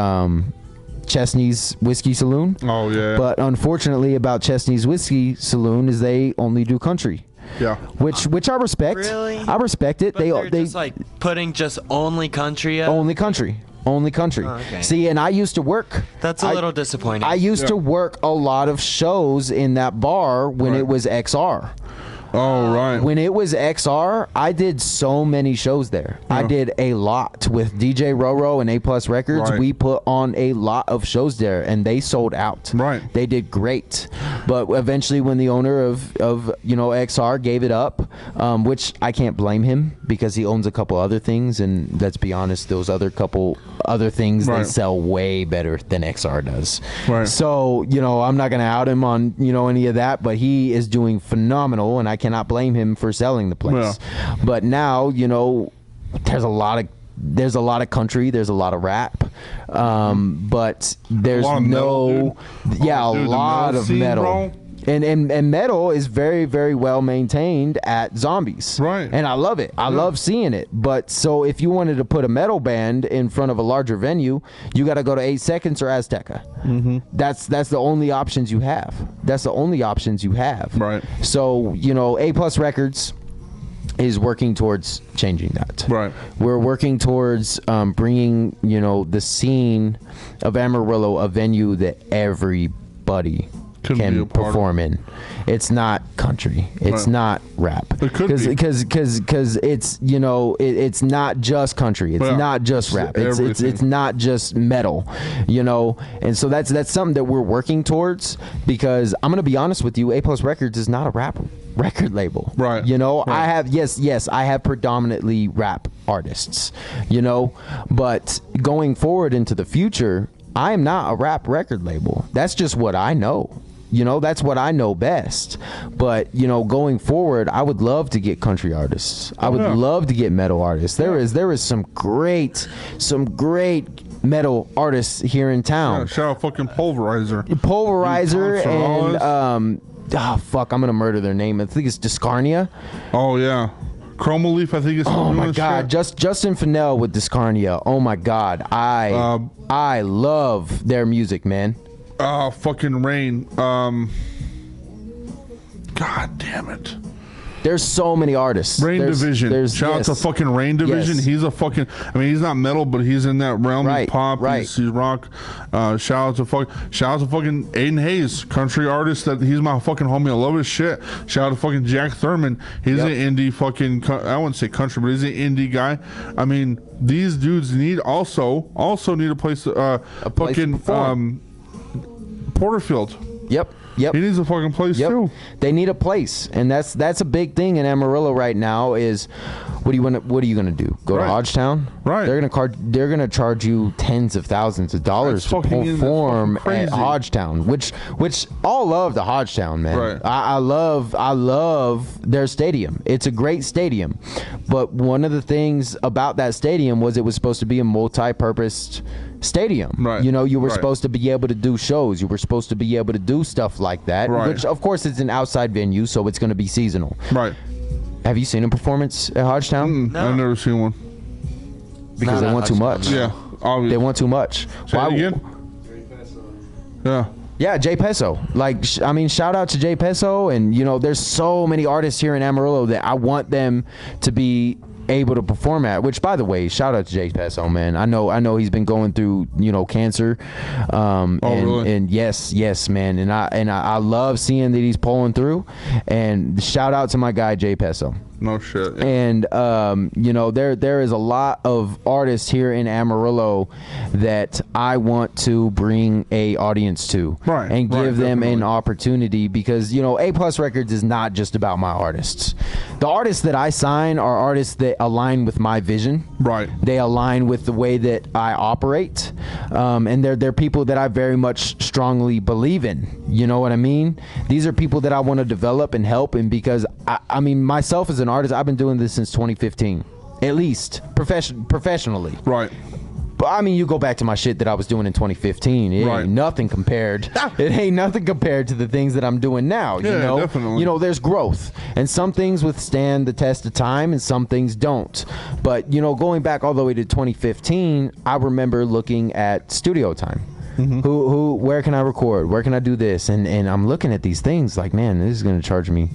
Chesney's Whiskey Saloon. Oh yeah. But unfortunately, about Chesney's Whiskey Saloon is they only do country. Yeah. Which I respect. Really? I respect it. But they're just like putting just only country up? Only country. Only country. Oh, okay. See, and I used to work. That's a little disappointing. I used to work a lot of shows in that bar when it was XR. Oh, right. When it was XR, I did so many shows there. Yeah. I did a lot with DJ Roro and A Plus Records. Right. We put on a lot of shows there, and they sold out. Right. They did great. But eventually, when the owner of XR gave it up, which I can't blame him because he owns a couple other things, and let's be honest, those other couple other things they sell way better than XR does. Right. So I'm not gonna out him on any of that, but he is doing phenomenal, and I cannot blame him for selling the place. Yeah. But now, there's a lot of country, there's a lot of rap, but there's a lot of metal. And metal is very, very well maintained at Zombies. Right. And I love it. I love seeing it. But so if you wanted to put a metal band in front of a larger venue, you got to go to 8 Seconds or Azteca. Mm-hmm. That's the only options you have. Right. So, A Plus Records is working towards changing that. Right. We're working towards bringing, the scene of Amarillo, a venue that everybody can perform in. It's not country. It's not rap. It could be. Because it's it's not just country. It's not just rap. It's not just metal. And so that's something that we're working towards, because I'm gonna be honest with you, A Plus Records is not a rap record label. Right. I have I have predominantly rap artists. But going forward into the future, I am not a rap record label. That's just what I know. That's what I know best. But, going forward, I would love to get country artists. I would love to get metal artists. There is some great metal artists here in town. Yeah, shout out fucking Pulverizer. And I'm gonna murder their name. I think it's Discarnia. Oh yeah. Chroma Leaf, I think it's. Oh my god, Justin Fennell with Discarnia. Oh my god, I love their music, man. Fucking Rain. God damn it. There's so many artists. Division. Shout out to fucking Rain Division. Yes. He's a fucking. He's not metal, but he's in that realm. Right. He's pop. Right. He's rock. Shout out to fucking Aiden Hayes, country artist. That he's my fucking homie. I love his shit. Shout out to fucking Jack Thurman. He's an indie fucking. I wouldn't say country, but he's an indie guy. These dudes need also need a place. Fucking Porterfield. Yep. He needs a fucking place too. They need a place, and that's a big thing in Amarillo right now. Is what are you gonna do? Go to Hodgetown? Right. They're gonna charge you tens of thousands of dollars to perform at Hodgetown, which all love the Hodgetown, man. Right. I love their stadium. It's a great stadium, but one of the things about that stadium was it was supposed to be a multi-purpose stadium. Right. You were supposed to be able to do shows. You were supposed to be able to do stuff like that. Right. Which, of course, it's an outside venue, so it's going to be seasonal. Right. Have you seen a performance at Hodgetown? No. I've never seen one. Because they want too much. Yeah. Obviously. They want too much. Say it again? Yeah. Yeah, Jay Peso. Shout out to Jay Peso. And, there's so many artists here in Amarillo that I want them to be able to perform at, which, by the way, shout out to Jay Peso, man. I know he's been going through cancer, really? And yes, man, and I love seeing that he's pulling through, and shout out to my guy Jay Peso. No shit. And you know, there is a lot of artists here in Amarillo that I want to bring a audience to, Right, and right, give them an definitely. opportunity, because you know, A Plus Records is not just about my artists. The artists that I sign are artists that align with my vision. Right. They align with the way that I operate, and they're people that I very much strongly believe in. You know what I mean? These are people that I want to develop and help, and because I mean, myself as an artist, I've been doing this since 2015, at least professionally. Right. But I mean, you go back to my shit that I was doing in 2015. It Right. ain't nothing compared. It ain't nothing compared to the things that I'm doing now. Yeah, you know, definitely. You know, there's growth, and some things withstand the test of time, and some things don't. But you know, going back all the way to 2015, I remember looking at studio time. Where can I record? Where can I do this? And I'm looking at these things like, man, this is gonna charge me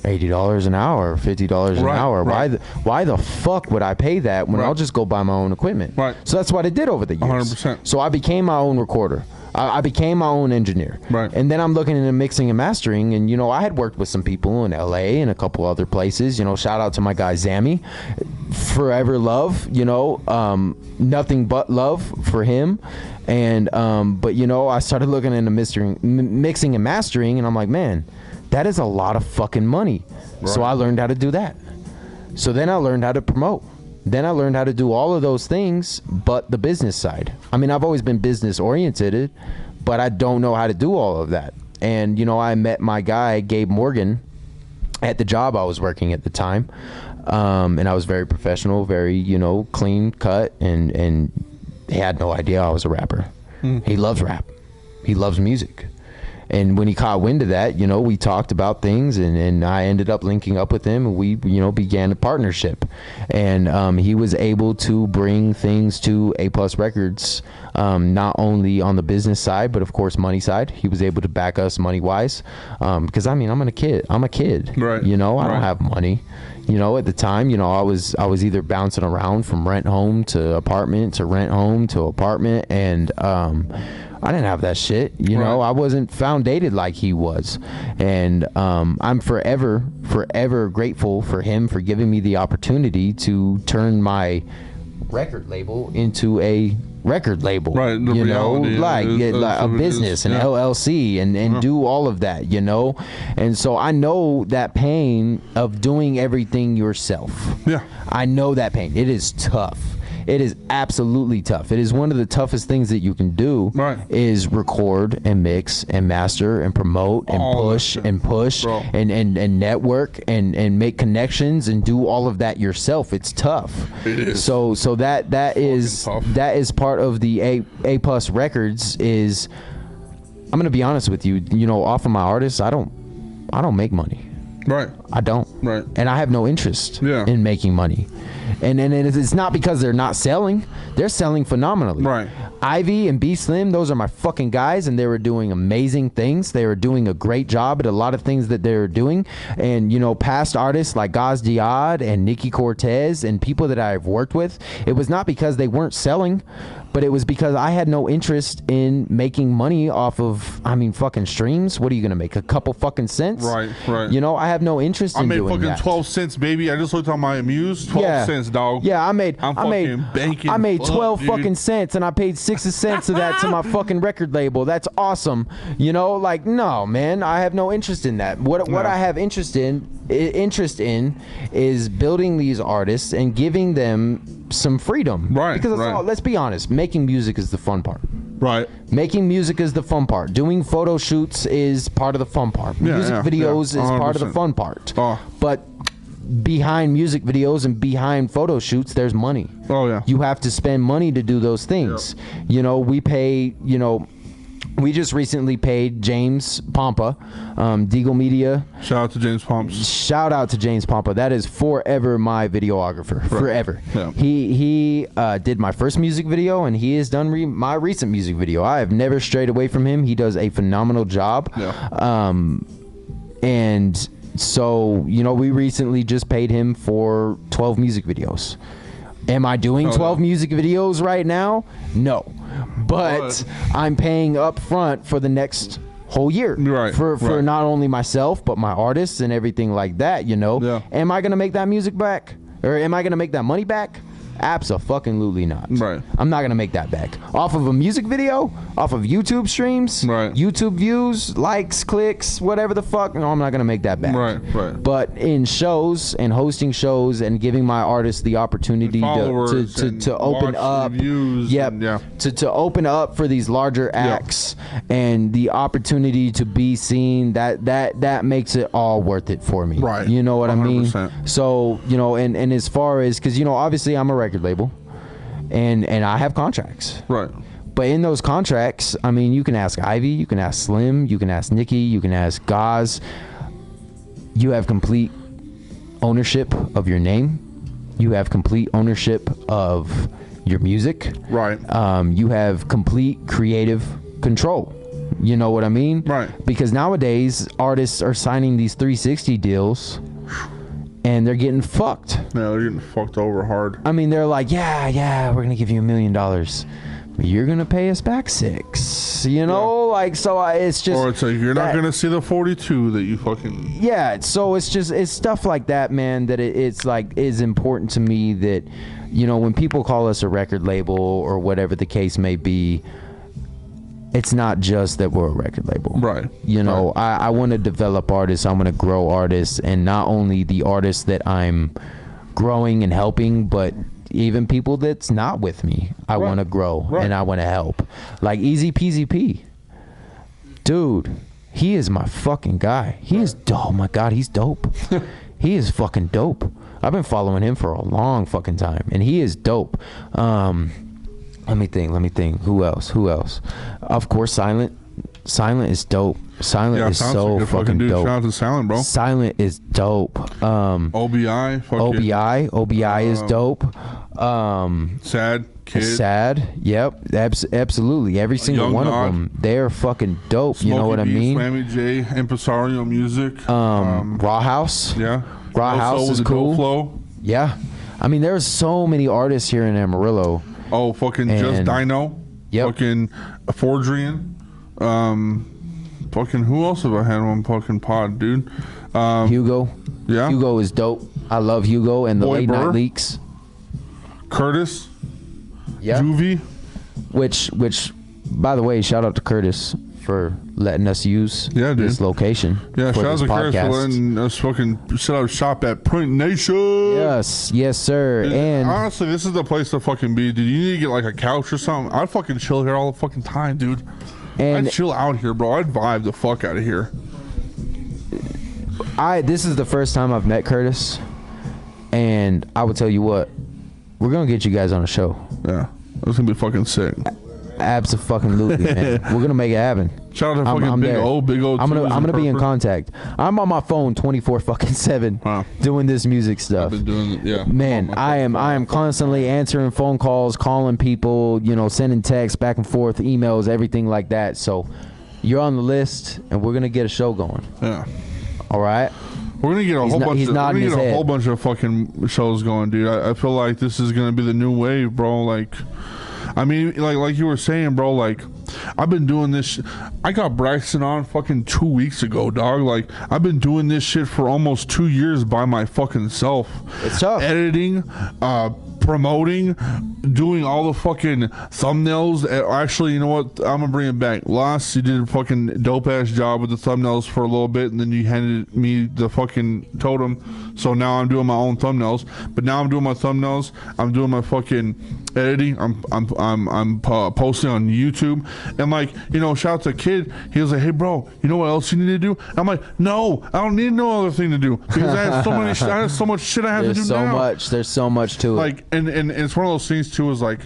$80 an hour, $50 an Right, hour. right. Why the fuck would I pay that when Right. I'll just go buy my own equipment? Right. So that's what I did over the years. 100%. So I became my own recorder. I became my own engineer. Right. And then I'm looking into mixing and mastering, and you know, I had worked with some people in LA and a couple other places. You know, shout out to my guy Zammy, forever love. You know, nothing but love for him. And but you know, I started looking into mixing and mastering, and I'm like, man, that is a lot of fucking money. So I learned how to do that. So then I learned how to promote. Then I learned how to do all of those things, but the business side. I mean, I've always been business oriented, but I don't know how to do all of that. And, you know, I met my guy, Gabe Morgan, at the job I was working at the time. And I was very professional, very, you know, clean cut, and he had no idea I was a rapper. He loves rap. He loves music. And when he caught wind of that, you know, we talked about things, and I ended up linking up with him, and we, you know, began a partnership. And he was able to bring things to A Plus Records, not only on the business side, but of course money side. He was able to back us money wise, because I mean, I'm a kid. Right. You know, I Right. don't have money. You know, at the time, you know, I was either bouncing around from rent home to apartment to rent home to apartment, and I didn't have that shit. You know, I wasn't foundated like he was. And I'm forever grateful for him for giving me the opportunity to turn my record label into a record label. Right, the you know, reality like, is- like a is- business, an yeah. LLC, and do all of that, you know. And so I know that pain of doing everything yourself. Yeah. I know that pain. It is tough. It is absolutely tough. It is one of the toughest things that you can do. Right. Is record and mix and master and promote and All that push shit, and push bro. and network and make connections and do all of that yourself. It's tough. It is. So that is tough. that is part of the A Plus Records. Is, I'm gonna be honest with you. You know, off of my artists, I don't make money. Right. I don't. Right. And I have no interest Yeah. in making money. And it's not because they're not selling. They're selling phenomenally. Right. Ivy and B Slim, those are my fucking guys, and they were doing amazing things. They were doing a great job at a lot of things that they were doing. And, you know, past artists like Gaz Diad and Nikki Cortez and people that I've worked with, it was not because they weren't selling, but it was because I had no interest in making money off of, I mean, fucking streams. What are you going to make? A couple fucking cents? Right, right. You know, I have no interest I in made doing fucking that. 12 cents, baby. I just looked on my Amuse. 12 cents, dog. Yeah, I made I'm fucking banking. I made fuck, 12 dude. fucking cents, and I paid 6 cents of that to my fucking record label. That's awesome. You know, like, no, man, I have no interest in that. What I have interest in is building these artists and giving them some freedom. Right, Because it's right. all, let's be honest, making music is the fun part. Right. Making music is the fun part. Doing photo shoots is part of the fun part. Yeah, Music yeah, videos yeah, is part of the 100%. fun part. Oh. But behind music videos and behind photo shoots, there's money. Oh, yeah. You have to spend money to do those things. You know, we pay, you know, we just recently paid James Pompa, Deagle Media. Shout out to James Pumps. Shout out to James Pompa. That is forever my videographer. Forever. Yeah. He did my first music video, and he has done my recent music video. I have never strayed away from him. He does a phenomenal job. Yeah. And so, you know, we recently just paid him for 12 music videos. Am I doing 12 music videos right now? No. But I'm paying up front for the next whole year. Right, For right. not only myself but my artists and everything like that, you know. Yeah. Am I gonna make that music back? Or am I gonna make that money back? Abso-fucking-lutely not. Right. I'm not gonna make that back. Off of a music video, off of YouTube streams, Right. YouTube views, likes, clicks, whatever the fuck. No, I'm not gonna make that back. Right. But in shows and hosting shows and giving my artists the opportunity Followers to open watch up, views. yep, And, yeah. to open up for these larger acts and the opportunity to be seen, that makes it all worth it for me. Right. You know what I mean? 100%. So, you know, and as far as, because, you know, obviously I'm a record label and I have contracts. Right. But in those contracts, I mean, you can ask Ivy, you can ask Slim, you can ask Nikki, you can ask Gaz. You have complete ownership of your name. You have complete ownership of your music. Right. You have complete creative control. You know what I mean? Right. Because nowadays, artists are signing these 360 deals and they're getting fucked. Yeah, they're getting fucked over hard. I mean, they're like, yeah, we're gonna give you $1 million. But you're gonna pay us back 6. You know, like, so it's just. Or it's like, you're not that- going to see the 42 that you fucking... Yeah, so it's stuff like that, man, that it's like is important to me, that, you know, when people call us a record label or whatever the case may be, it's not just that we're a record label. Right. You know, I want to develop artists. I want to grow artists, and not only the artists that I'm growing and helping, but even people that's not with me. I want to grow and I want to help. Like Easy Peasy P. Dude, he is my fucking guy. He is dope. Oh my God, he's dope. He is fucking dope. I've been following him for a long fucking time, and he is dope. Let me think. Who else? Of course, Silent is dope. Silent is sounds so like a fucking dude. dope. Shout out to Silent, bro. Silent is dope. OBI. OBI is dope. Sad Kid. Sad. Yep. Absolutely. Every single Young one God. of them. They're fucking dope. Smokey you know what I B, mean? Slammy J, Impresario Music. Raw House. Yeah. Raw Also House with is the cool. Dope Flow. Yeah. I mean, there's so many artists here in Amarillo. Oh, fucking Just And- Dino. Yep. Fucking Fordrian. Fucking who else have I had on fucking pod, dude? Hugo. Yeah. Hugo is dope. I love Hugo and the Boy Late Burr. Night Leaks. Curtis. Yeah. Juvie. Which, by the way, shout out to Curtis for letting us use Yeah, dude. this location. Yeah, for shout out this to Curtis for podcast. letting us fucking set up shop at Print Nation. Yes, sir. And honestly, this is the place to fucking be, dude. You need to get like a couch or something. I'd fucking chill here all the fucking time, dude. And- I'd chill out here, bro. I'd vibe the fuck out of here. this is the first time I've met Curtis, and I will tell you what, we're gonna get you guys on a show. Yeah, that's gonna be fucking sick. Abso-fucking-lutely, man. We're gonna make it happen. Shout out to fucking Big there. O. Big O. I'm gonna be in Purpose. contact. I'm on my phone 24/7 Wow. doing this music stuff. I've been doing it, yeah. Man, Oh, my I am constantly answering phone calls, calling people, you know, sending texts back and forth, emails, everything like that. So you're on the list, and we're gonna get a show going. Yeah. All right. We're gonna get a whole bunch. He's We're gonna nodding get his a head. whole bunch of fucking shows going, dude. I feel like this is gonna be the new wave, bro. Like, I mean, like you were saying, bro. Like, I've been doing this. I got Braxton on fucking 2 weeks ago, dog. Like, I've been doing this shit for almost 2 years by my fucking self. It's tough. Editing, promoting, doing all the fucking thumbnails. Actually, you know what? I'm gonna bring it back. Last, you did a fucking dope ass job with the thumbnails for a little bit, and then you handed me the fucking totem. So now I'm doing my own thumbnails. But now I'm doing my thumbnails. I'm doing my fucking editing. I'm posting on YouTube, and like, you know, shout out to Kid. He was like, "Hey, bro, you know what else you need to do?" I'm like, "No, I don't need no other thing to do because I have so many. I have so much shit I have to do now." There's so much to it. Like, and it's one of those things too, is like,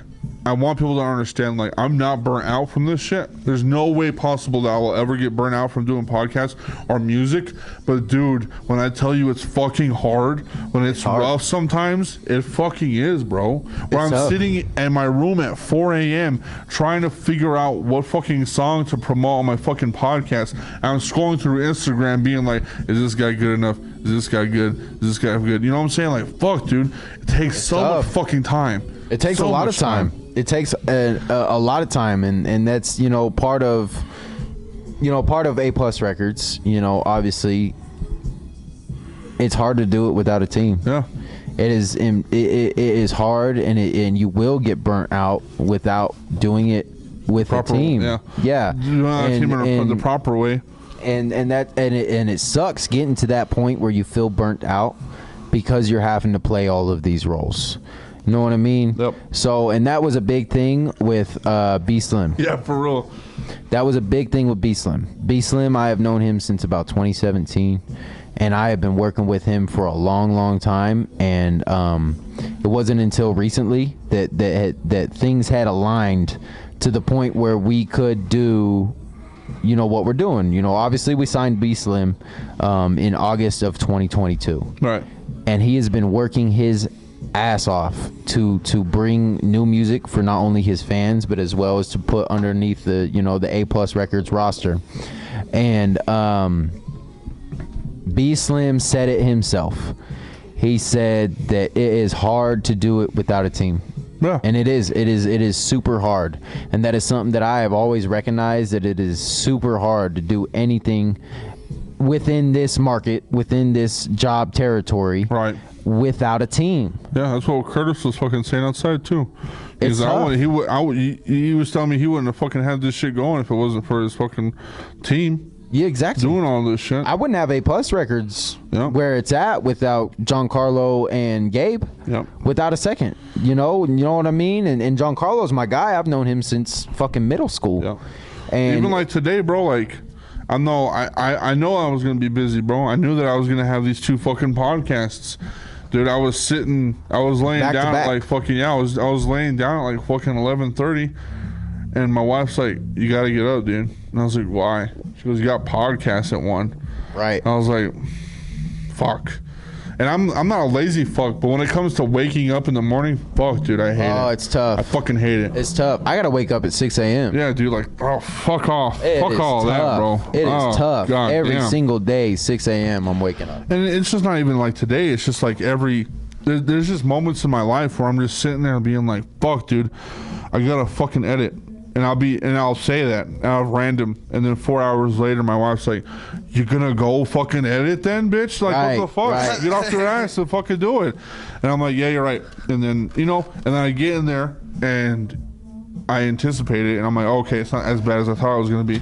I want people to understand, like, I'm not burnt out from this shit. There's no way possible that I will ever get burnt out from doing podcasts or music. But dude, when I tell you it's fucking hard, when it's hard. rough sometimes, it fucking is, bro. Where I'm tough. sitting in my room at 4 a.m. trying to figure out what fucking song to promote on my fucking podcast. And I'm scrolling through Instagram being like, is this guy good enough? Is this guy good? Is this guy good? You know what I'm saying? Like, fuck, dude. It takes so much tough. fucking time. It takes So a lot much of time. It takes a lot of time, and that's, you know, part of you know, part of A Plus Records, you know, obviously, it's hard to do it without a team. Yeah. It is hard, and you will get burnt out without doing it with a team. Yeah. You don't have a team in the proper way. And it sucks getting to that point where you feel burnt out because you're having to play all of these roles. You know what I mean? Yep. So, and that was a big thing with B Slim. Yeah, for real. That was a big thing with B Slim. B Slim, I have known him since about 2017, and I have been working with him for a long time. And it wasn't until recently that things had aligned to the point where we could do, you know, what we're doing. You know, obviously we signed B Slim in August of 2022. Right. And he has been working his ass off to bring new music for not only his fans, but as well as to put underneath the, you know, the A Plus Records roster. And B Slim said it himself. He said that it is hard to do it without a team. Yeah. And it is super hard. And that is something that I have always recognized, that it is super hard to do anything within this market, within this job territory, Right. without a team. Yeah, that's what Curtis was fucking saying outside too. It's tough. He was telling me he wouldn't have fucking had this shit going if it wasn't for his fucking team Yeah, exactly. doing all this shit. I wouldn't have A Plus Records Yeah. where it's at without Giancarlo and Gabe. Yep. Without a second. You know what I mean? And Giancarlo's my guy. I've known him since fucking middle school. Yeah. And Even like today, bro, like I know I was gonna be busy, bro. I knew that I was gonna have these 2 fucking podcasts. Dude, I was laying Back to down back. at like fucking I was laying down at like fucking 11:30, and my wife's like, "You gotta get up, dude." And I was like, "Why?" She goes, "You got podcasts at 1." right. And I was like, "Fuck." And I'm not a lazy fuck, but when it comes to waking up in the morning, fuck, dude, I hate it. Oh, it's tough. I fucking hate it. It's tough. I gotta wake up at 6 a.m. Yeah, dude, like, oh, fuck off. It Fuck is all that, tough. bro. It Oh, is tough. God Every damn. single day, 6 a.m. I'm waking up. And it's just not even like today. It's just like there's just moments in my life where I'm just sitting there being like, fuck, dude, I gotta fucking edit. And I'll say that out of random. And then 4 hours later, my wife's like, "You gonna go fucking edit then, bitch? Like, Right, what the fuck? right. Get off your ass and fucking do it." And I'm like, "Yeah, you're right." And then, you know, and then I get in there and I anticipate it. And I'm like, okay, it's not as bad as I thought it was gonna be.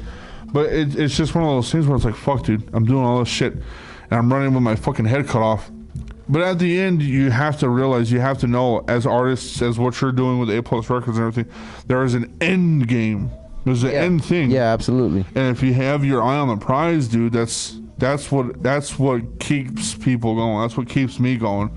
But it's just one of those things where it's like, fuck, dude, I'm doing all this shit. And I'm running with my fucking head cut off. But at the end, you have to realize, you have to know, as artists, as what you're doing with A Plus Records and everything, there is an end game. There's an end thing. Yeah, absolutely. And if you have your eye on the prize, dude, that's what keeps people going. That's what keeps me going.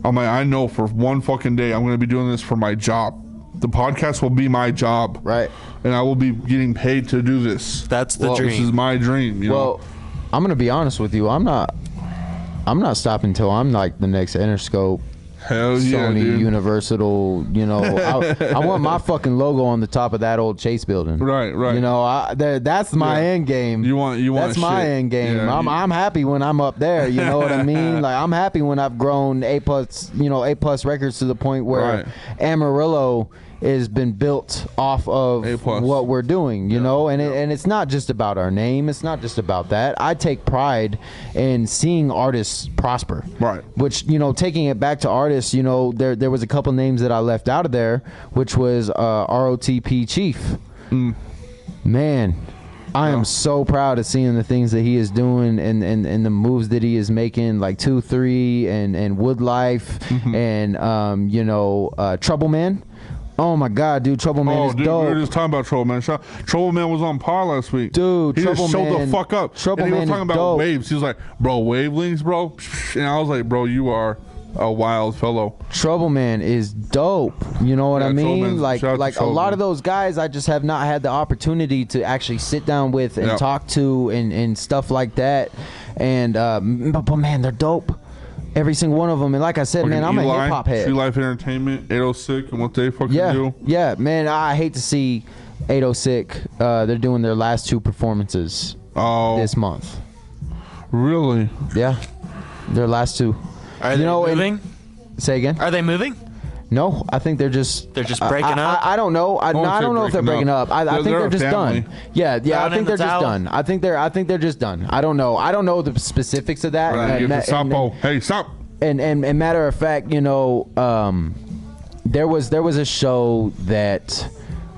I'm like, I know for one fucking day, I'm going to be doing this for my job. The podcast will be my job. Right. And I will be getting paid to do this. That's the This is dream. my dream. You know? Well, I'm gonna be honest with you. I'm not stopping until I'm like the next Interscope, Hell yeah, Sony, dude. Universal. You know, I want my fucking logo on the top of that old Chase building. Right. You know, that's my Yeah. end game. You want That's my shit. end game. Yeah, I'm happy when I'm up there. You know what I mean? Like, I'm happy when I've grown A Plus Records to the point where Right. Amarillo has been built off of A+. what we're doing. You know, and it's not just about our name. It's not just about that. I take pride in seeing artists prosper. Right. Which, you know, taking it back to artists, you know, there was a couple names that I left out of there, which was ROTP Chief. Man, I am so proud of seeing the things that he is doing and the moves that he is making, like 2-3 and Wood Life and you know, Trouble Man. Oh my God, dude, Trouble Man is dude, dope. we were just talking about Trouble Man. Trouble Man was on par last week. Dude, he Trouble just showed Man- the fuck up. Trouble and he Man was is talking about dope. waves. He was like, "Bro, wavelengths, bro." And I was like, "Bro, you are a wild fellow." Trouble Man is dope. You know what Yeah, I Trouble mean? Man's- Like shout out to a Trouble lot Man. of those guys I just have not had the opportunity to actually sit down with and Yeah. talk to and stuff like that. And but man, they're dope. Every single one of them. And like I said, man, I'm a hip hop head. Tree Life Entertainment, 806, and what they fucking Yeah, do. yeah, man. I hate to see 806. They're doing their last 2 performances Oh, this month. really? Yeah, their last 2. Are You they know, and- moving? Say again. Are they moving? No, I think they're just breaking up. I don't know. I don't know if they're breaking up. I think they're just done. Yeah. I think they're just done. I think they're just done. I don't know. I don't know the specifics of that. Right. Hey, stop. And matter of fact, you know, there was a show that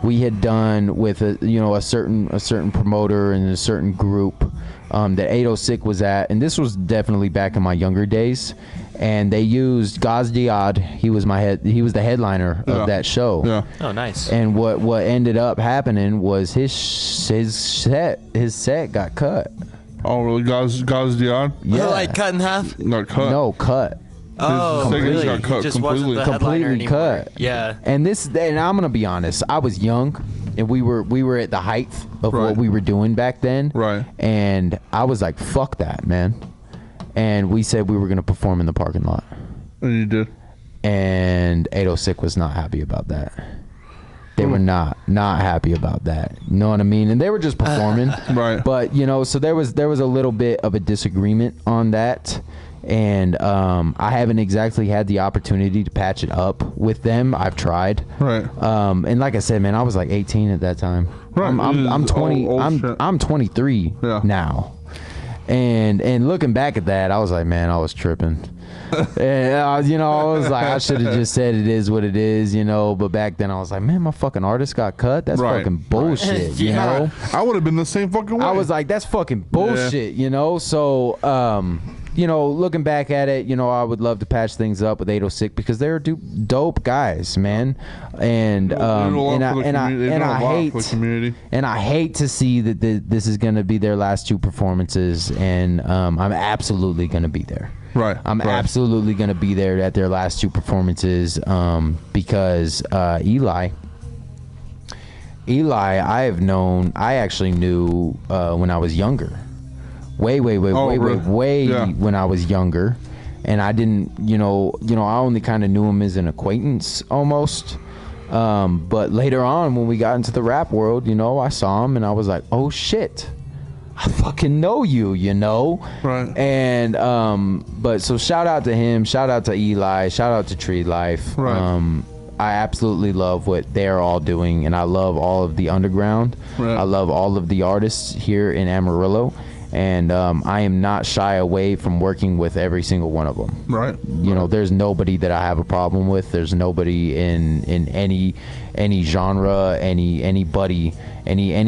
we had done with a certain promoter and a certain group that 806 was at, and this was definitely back in my younger days. And they used Gaz Diad. He was the headliner of that show. Yeah. Oh, nice. And what ended up happening was his set got cut. Oh, really? Gaz Diad? Yeah. Like cut in half? Not cut. No, cut. Oh, His really? got cut He just completely. wasn't the headliner Completely anymore. cut. Yeah. And I'm gonna be honest. I was young, and we were at the height of Right. what we were doing back then. Right. And I was like, "Fuck that, man." And we said we were gonna perform in the parking lot. And you did. And 806 was not happy about that. They were not happy about that. You know what I mean? And they were just performing. Right. But so there was a little bit of a disagreement on that. And I haven't exactly had the opportunity to patch it up with them. I've tried. Right. And like I said, man, I was like 18 at that time. Right. I'm 20. Old shit. I'm 23 now. And looking back at that, I was like, man, I was tripping. And I was like, I should have just said it is what it is, But back then, I was like, man, my fucking artist got cut. That's Right. fucking bullshit, you know. I would have been the same fucking way. I was like, that's fucking bullshit, So, looking back at it, I would love to patch things up with 806 because they're dope guys, man. And I hate to see that this is gonna be their last two performances, and I'm absolutely gonna be there. Right. I'm absolutely gonna be there at their last two performances, because Eli, I actually knew when I was younger. Way when I was younger, and I didn't, I only kind of knew him as an acquaintance almost. But later on, when we got into the rap world, I saw him and I was like, oh shit, I fucking know you, Right. And but so shout out to him, shout out to Eli, shout out to Tree Life. Right. I absolutely love what they're all doing, and I love all of the underground. Right. I love all of the artists here in Amarillo. And I am not shy away from working with every single one of them. Right. There's nobody that I have a problem with. There's nobody in any genre, any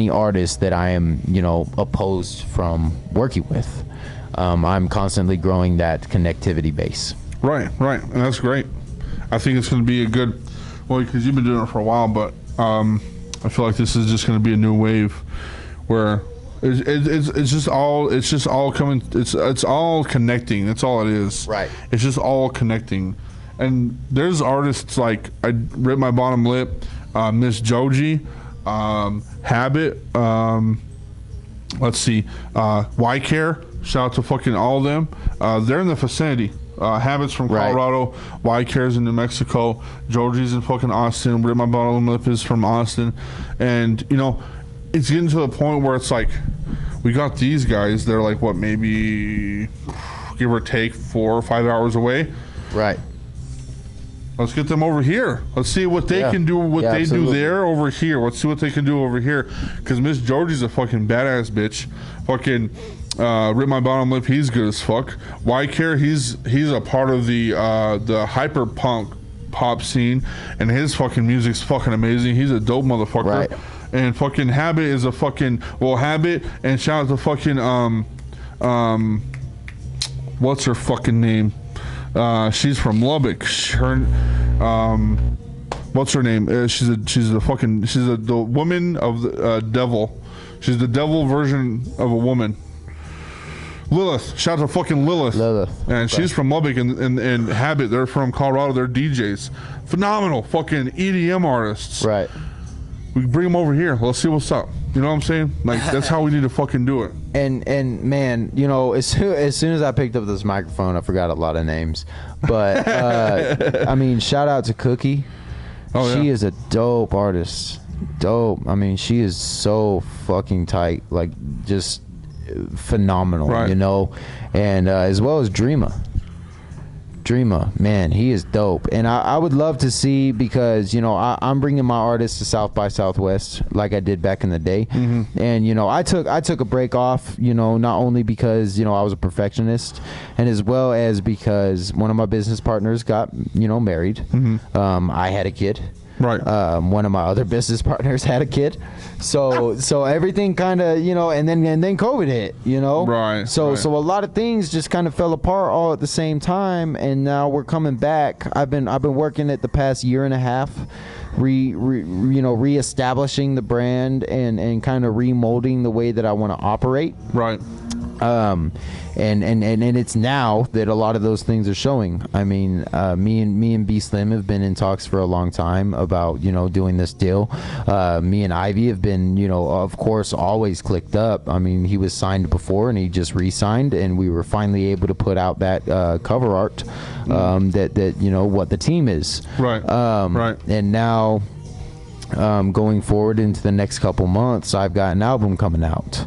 artist that I am, opposed from working with. I'm constantly growing that connectivity base. Right. And that's great. I think it's going to be a good, because you've been doing it for a while, but I feel like this is just going to be a new wave where it's just all coming. It's all connecting. That's all it is. Right. It's just all connecting. And there's artists like I Rip My Bottom Lip, Miss Joji, Habit. Let's see, Y Care. Shout out to fucking all of them. They're in the vicinity. Habits from Colorado, Y Care's in New Mexico, Joji's in fucking Austin, Rip My Bottom Lip is from Austin, and it's getting to the point where it's like we got these guys. They're like what, maybe give or take 4 or 5 hours away. Right. Let's get them over here. Let's see what they can do. What they do there over here. Let's see what they can do over here. Because Miss Georgie's a fucking badass bitch. Fucking Rip My Bottom Lip. He's good as fuck. Y Care. He's a part of the hyper punk pop scene, and his fucking music's fucking amazing. He's a dope motherfucker. Right. And fucking Habit is a fucking Habit. And shout out to fucking what's her fucking name? She's from Lubbock. What's her name? She's the woman of the devil. She's the devil version of a woman. Lilith. Shout out to fucking Lilith. And she's from Lubbock, and Habit. They're from Colorado. They're DJs. Phenomenal fucking EDM artists. Right. We bring them over here. Let's see what's up. You know what I'm saying? Like, that's how we need to fucking do it. And man, as soon as I picked up this microphone, I forgot a lot of names. But I mean, shout out to Cookie. She is a dope artist. Dope. I mean, she is so fucking tight. Like, just phenomenal. Right. And as well as Dreama. Dreamer, man, he is dope, and I would love to see, because I'm bringing my artists to South by Southwest like I did back in the day, and I took a break off, not only because I was a perfectionist, and as well as because one of my business partners got married. I had a kid. Right. One of my other business partners had a kid, so everything kind of and then COVID hit, Right. So right. so a lot of things just kind of fell apart all at the same time, and now we're coming back. I've been working it the past year and a half, reestablishing the brand and kind of remolding the way that I want to operate. Right. And it's now that a lot of those things are showing. I mean, me and B Slim have been in talks for a long time about doing this deal. Me and Ivy have been of course always clicked up. I mean, he was signed before and he just re-signed, and we were finally able to put out that cover art that what the team is. Right. Right. And now going forward into the next couple months, I've got an album coming out.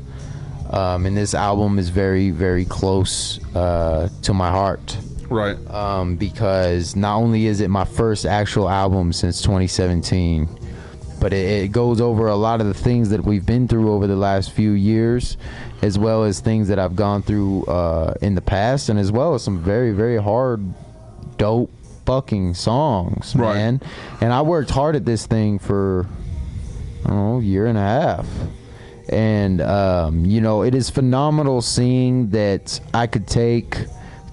And this album is very, very close to my heart. Right. Because not only is it my first actual album since 2017, but it goes over a lot of the things that we've been through over the last few years, as well as things that I've gone through in the past, and as well as some very, very hard, dope fucking songs, right. man. And I worked hard at this thing for, I don't know, a year and a half. And it is phenomenal seeing that I could take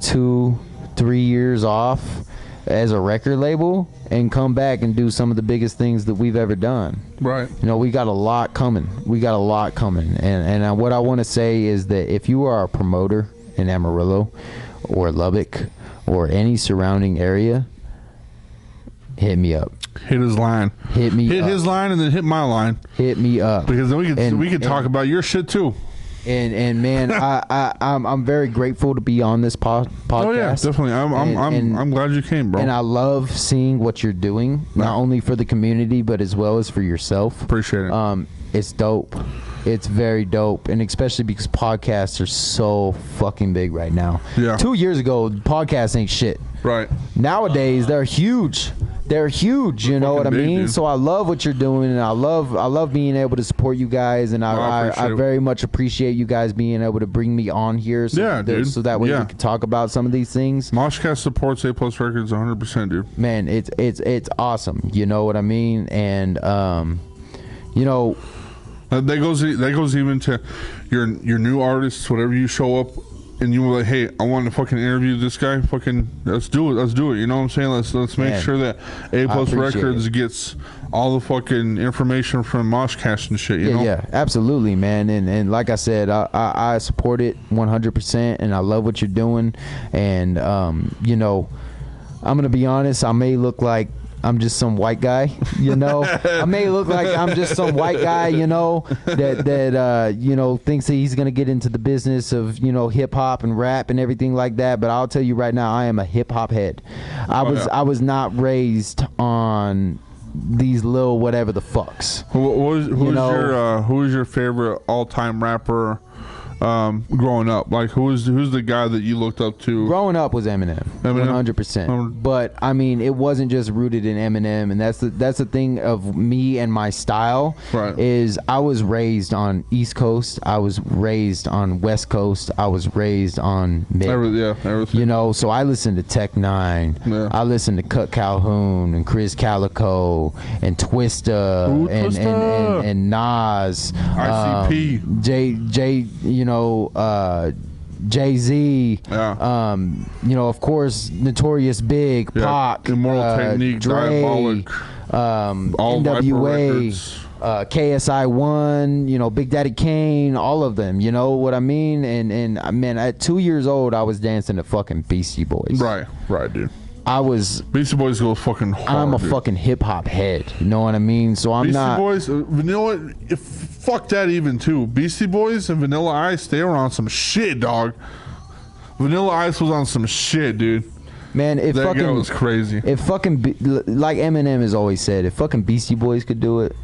2-3 years off as a record label and come back and do some of the biggest things that we've ever done. Right. We got a lot coming. And what I want to say is that if you are a promoter in Amarillo or Lubbock or any surrounding area, hit me up. Hit his line. Hit his line, and then hit my line. Hit me up. Because then we could talk about your shit too. And man, I'm very grateful to be on this podcast. Oh yeah, definitely. I'm glad you came, bro. And I love seeing what you're doing, not only for the community but as well as for yourself. Appreciate it. It's dope. It's very dope, and especially because podcasts are so fucking big right now. Yeah. 2 years ago, podcasts ain't shit. Right. Nowadays, they're huge. They're huge, you know what I mean? Dude. So I love what you're doing, and I love being able to support you guys, and I very much appreciate you guys being able to bring me on here so that way we can talk about some of these things. MOSHCAST supports A+ Records 100%, dude. Man, it's awesome, you know what I mean? And that goes even to your new artists, whatever you show up and you were like, hey, I want to fucking interview this guy, fucking let's do it. You know what I'm saying? Let's make sure that A+ Records gets all the fucking information from MOSHCAST and shit, you know? Yeah, absolutely, man. And like I said, I support it 100%, and I love what you're doing. And I'm gonna be honest, I may look like I'm just some white guy, I may look like I'm just some white guy, that thinks that he's gonna get into the business of hip hop and rap and everything like that. But I'll tell you right now, I am a hip hop head. I was not raised on these little whatever the fucks. Who is your favorite all-time rapper? Growing up, like who's the guy that you looked up to? Growing up was Eminem. 100%. But I mean, it wasn't just rooted in Eminem, and that's the thing of me and my style. Right. Is I was raised on East Coast, I was raised on West Coast, I was raised on mid. Everything. So I listened to Tech Nine. Yeah. I listened to Cut Calhoun and Chris Calico and Twista and Nas. ICP. Jay-Z, yeah. Of course, Notorious Big, Pac, Immoral Technique, Dre, Diabolic, NWA, KSI-1, Big Daddy Kane, all of them, you know what I mean? And man, at 2 years old, I was dancing to fucking Beastie Boys. Right, dude. Beastie Boys go fucking hard. I'm a fucking hip hop head. You know what I mean? So I'm Beastie Boys, Vanilla. Fuck that even too. Beastie Boys and Vanilla Ice, they were on some shit, dog. Vanilla Ice was on some shit, dude. Man, that guy was crazy. If fucking like Eminem has always said, if fucking Beastie Boys could do it,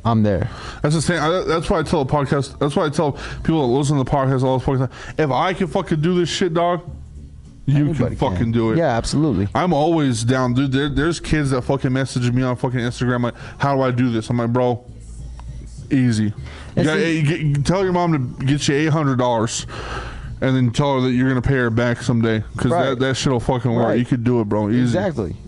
I'm there. That's the same. That's why I tell the podcast. That's why I tell people that listen to the podcast all this fucking time. If I can fucking do this shit, dog. You Anybody can fucking do it. Yeah, absolutely. I'm always down, dude. There's kids that fucking message me on fucking Instagram like, how do I do this? I'm like, bro, easy. Tell your mom to get you $800 and then tell her that you're going to pay her back someday because that shit will fucking work. Right. You could do it, bro. Easy.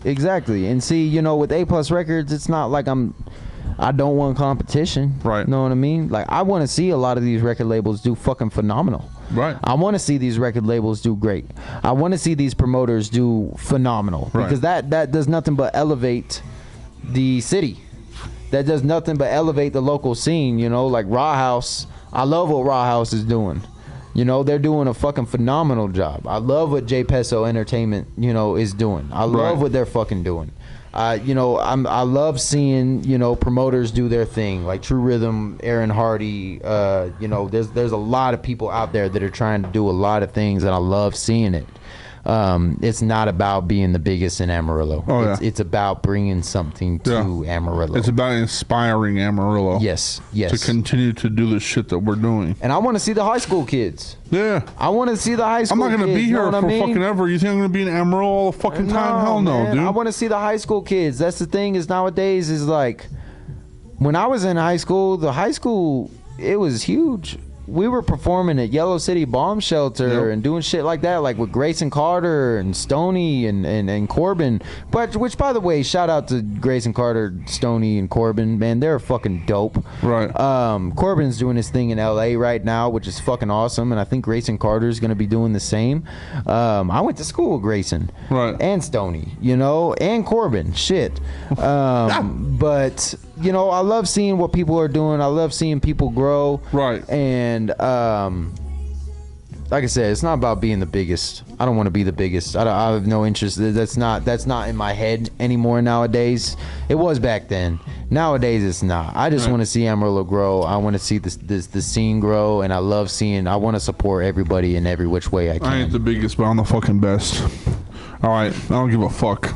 Exactly. And see, you know, with A+ Records, it's not like I don't want competition. Right. Know what I mean? Like, I want to see a lot of these record labels do fucking phenomenal. Right. I want to see these record labels do great. I want to see these promoters do phenomenal. Right. Because that does nothing but elevate the city. That does nothing but elevate the local scene, you know? Like Raw House, I love what Raw House is doing. You know, they're doing a fucking phenomenal job. I love what J Peso Entertainment, you know, is doing. I love what they're fucking doing. You know, I love seeing, you know, promoters do their thing, like True Rhythm, Aaron Hardy. You know, there's a lot of people out there that are trying to do a lot of things, and I love seeing it. It's not about being the biggest in Amarillo. It's about bringing something to Amarillo. It's about inspiring Amarillo. Yes. To continue to do the shit that we're doing. And I want to see the high school kids. Yeah. I want to see the high school kids. I'm not going to be here for fucking fucking ever. You think I'm going to be in Amarillo all the fucking time? Hell no, man. dude. I want to see the high school kids. That's the thing is nowadays is like, when I was in high school, it was huge. We were performing at Yellow City Bomb Shelter and doing shit like that, like with Grayson Carter and Stoney and Corbin. Which, by the way, shout out to Grayson Carter, Stoney, and Corbin. Man, they're fucking dope. Right. Corbin's doing his thing in L.A. right now, which is fucking awesome, and I think Grayson Carter's going to be doing the same. I went to school with Grayson. Right. And Stoney, you know, and Corbin. Shit. But, you know, I love seeing what people are doing. I love seeing people grow. Right. And like I said, it's not about being the biggest. I don't want to be the biggest. I have no interest. That's not in my head anymore nowadays. It was back then. Nowadays it's not. I just want to see Amarillo grow. I want to see the scene grow, and I want to support everybody in every which way I can. I ain't the biggest, but I'm the fucking best. All right, I don't give a fuck.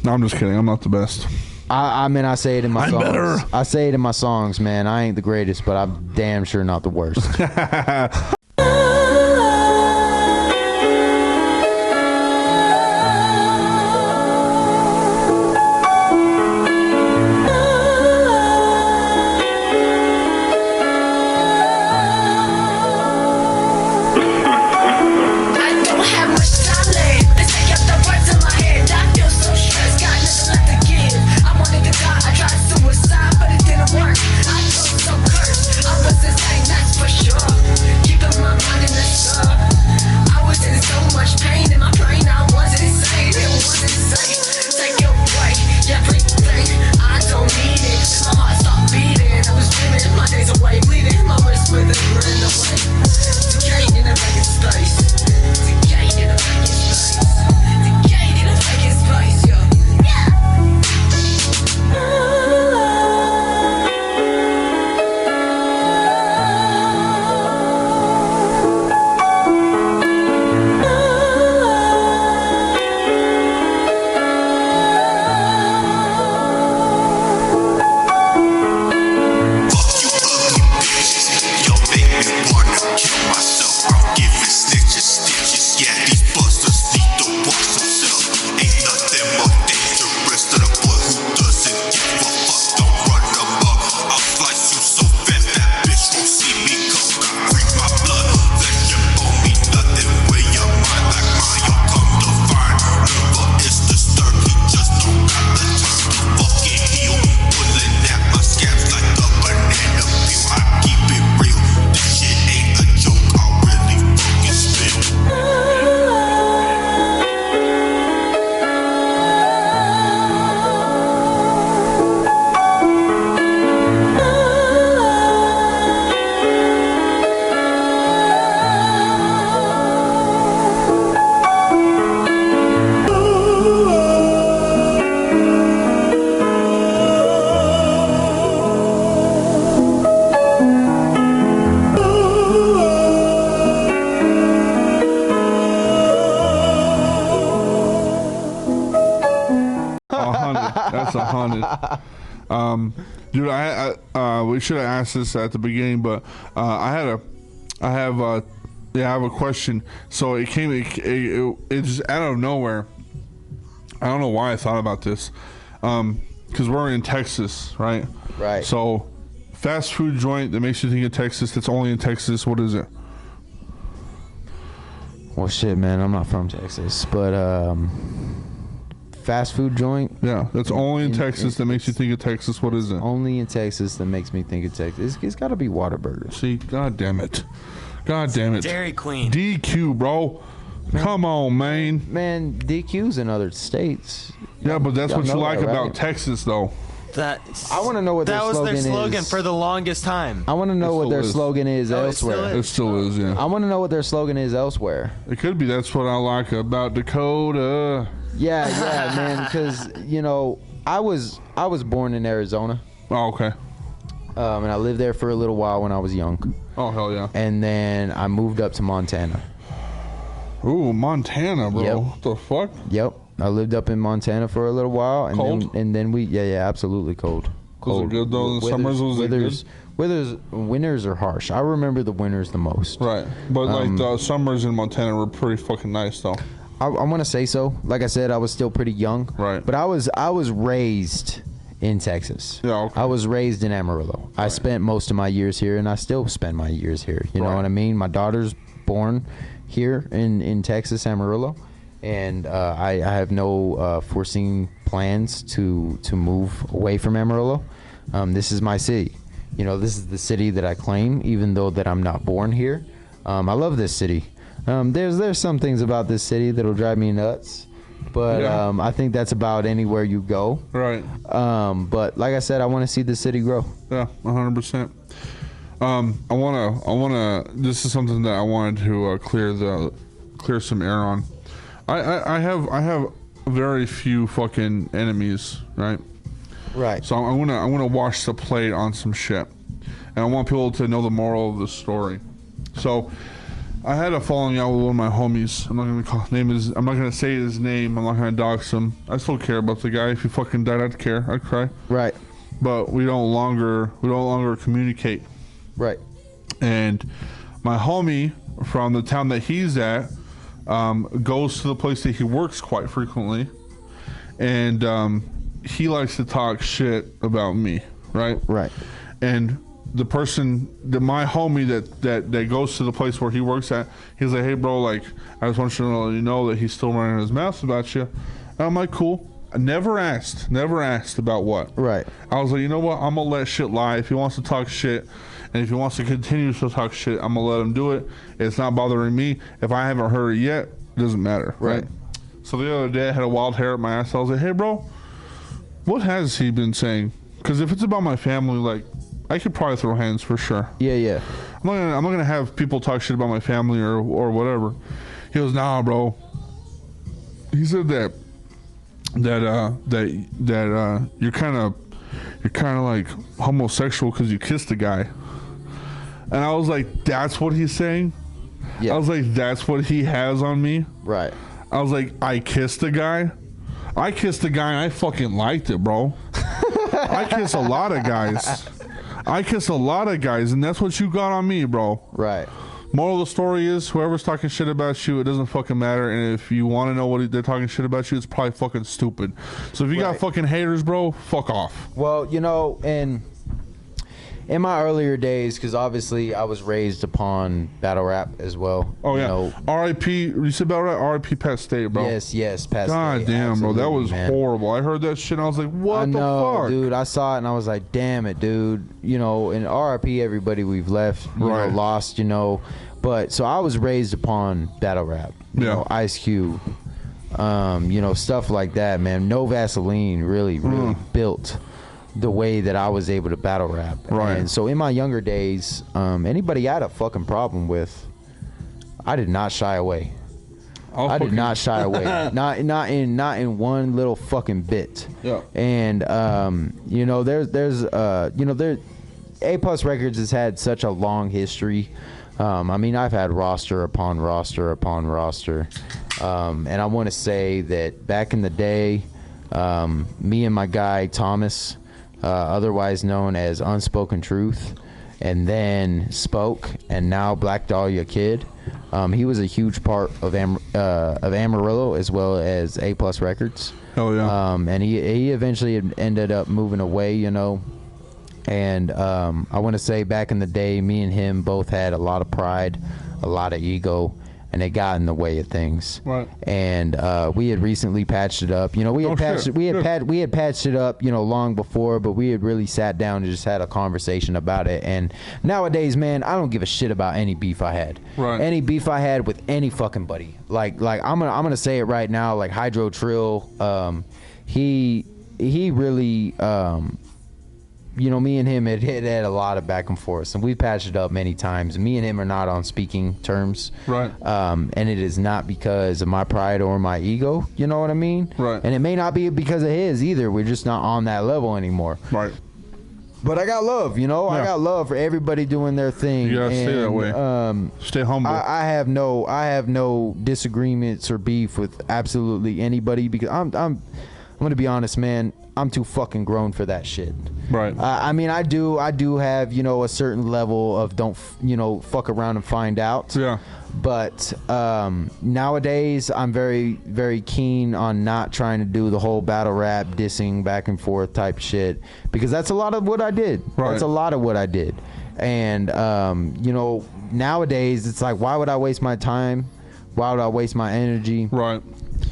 No, I'm just kidding. I'm not the best. I mean, I say it in my songs. Better. I say it in my songs, man. I ain't the greatest, but I'm damn sure not the worst. That's 100. Dude, we should have asked this at the beginning, but I have Yeah, I have a question. So it just out of nowhere. I don't know why I thought about this. Because we're in Texas, right? Right. So, fast food joint that makes you think of Texas, that's only in Texas, what is it? Well, shit, man, I'm not from Texas, but fast food joint. Yeah, that's only in Texas that makes you think of Texas. What is it? Only in Texas that makes me think of Texas. It's got to be Whataburger. See, god damn it. God damn it. Dairy Queen. DQ, bro. Come on, man. Man, DQ's in other states. Yeah, but that's Y'all what you know like that, right? about Texas, though. I want to know what that was their slogan is. for the longest time. I want to know It what still their is. slogan is Oh, it still elsewhere. It still is, yeah. I want to know what their slogan is elsewhere. It could be that's what I like about Dakota. Yeah, man, because I was born in Arizona, Oh, okay. and I lived there for a little while when I was young, Oh, hell yeah. and then I moved up to Montana. Ooh, Montana, bro. Yep. What the fuck? Yep, I lived up in Montana for a little while, and Cold? then we absolutely cold. Was it good, though? In the summers, was it good? Winters are harsh. I remember the winters the most. Right. But, like, the summers in Montana were pretty fucking nice, though. I want to say so. Like I said, I was still pretty young. Right. But I was raised in Texas. Yeah, okay. I was raised in Amarillo. I spent most of my years here, and I still spend my years here. You know Right. what I mean? My daughter's born here in Texas, Amarillo, and I have no foreseen plans to move away from Amarillo. This is my city. This is the city that I claim, even though that I'm not born here. I love this city. There's some things about this city that'll drive me nuts, but Yeah. I think that's about anywhere you go. Right. But like I said, I want to see the city grow. Yeah, 100%. I wanna. This is something that I wanted to clear some air on. I have very few fucking enemies, right? Right. So I'm gonna wash the plate on some shit, and I want people to know the moral of the story. So I had a falling out with one of my homies. I'm not gonna say his name. I'm not gonna dox him. I still care about the guy. If he fucking died, I'd care. I'd cry. Right. But we don't longer communicate. Right. And my homie from the town that he's at goes to the place that he works quite frequently, and he likes to talk shit about me, right? Right. And the person, my homie that goes to the place where he works at, he's like, hey bro, like, I just want you to let you know that he's still running his mouth about you. And I'm like, cool. I never asked about what. Right. I was like, you know what? I'm gonna let shit lie. If he wants to talk shit, and if he wants to continue to talk shit, I'm gonna let him do it. It's not bothering me. If I haven't heard it yet, it doesn't matter. Right. So the other day, I had a wild hair at my ass. I was like, hey bro, what has he been saying? Because if it's about my family, like, I could probably throw hands for sure. Yeah. I'm not gonna have people talk shit about my family or whatever. He goes, nah, bro. He said that you're kind of like homosexual because you kissed a guy. And I was like, that's what he's saying? Yeah. I was like, that's what he has on me? Right. I was like, I kissed a guy? I kissed a guy and I fucking liked it, bro. I kiss a lot of guys. And that's what you got on me, bro. Right. Moral of the story is, whoever's talking shit about you, it doesn't fucking matter. And if you want to know what they're talking shit about you, it's probably fucking stupid. So if you got Right. fucking haters, bro, fuck off. Well, and in my earlier days, because obviously I was raised upon battle rap as well. Oh, yeah. You know, R.I.P. You said about that? R.I.P. Pat State, bro. yes, past God day, damn, bro. That absolutely, was man. horrible. I heard that shit and I was like, what I the know, fuck? dude. I saw it and I was like, damn it, dude. And RIP everybody we've left, Right. lost, But so I was raised upon battle rap. You Yeah. know, Ice Cube, stuff like that, man. No Vaseline really built the way that I was able to battle rap. Right. And so in my younger days, anybody I had a fucking problem with, I did not shy away. I did not shy away. not in one little fucking bit. Yeah. And there's A Plus Records has had such a long history. I've had roster upon roster upon roster. And I want to say that back in the day, me and my guy Thomas, otherwise known as Unspoken Truth, and then Spoke, and now Black Dahlia Kid, He was a huge part of Amarillo as well as A Plus Records. Hell yeah. And he eventually ended up moving away, you know. And I want to say back in the day, me and him both had a lot of pride, a lot of ego, and it got in the way of things. Right. And we had recently patched it up. You know, we had patched it up, you know, long before, but we had really sat down and just had a conversation about it. And nowadays, man, I don't give a shit about any beef I had. Right. Any beef I had with any fucking buddy. Like I'm gonna say it right now. Like Hydro Trill, he really. You know, me and him had a lot of back and forth, and we patched it up many times. Me and him are not on speaking terms, Right. And it is not because of my pride or my ego. You know what I mean? Right. And it may not be because of his either. We're just not on that level anymore. Right. But I got love, you know. Yeah. I got love for everybody doing their thing. You gotta stay that way. Stay humble. I have no disagreements or beef with absolutely anybody because I'm gonna be honest, man. I'm too fucking grown for that shit. Right. I mean, I do have, you know, a certain level of don't, you know, fuck around and find out. Yeah. But nowadays, I'm very, very keen on not trying to do the whole battle rap, dissing back and forth type shit, because that's a lot of what I did. Right. That's a lot of what I did. And, you know, nowadays, it's like, why would I waste my time? Why would I waste my energy? Right.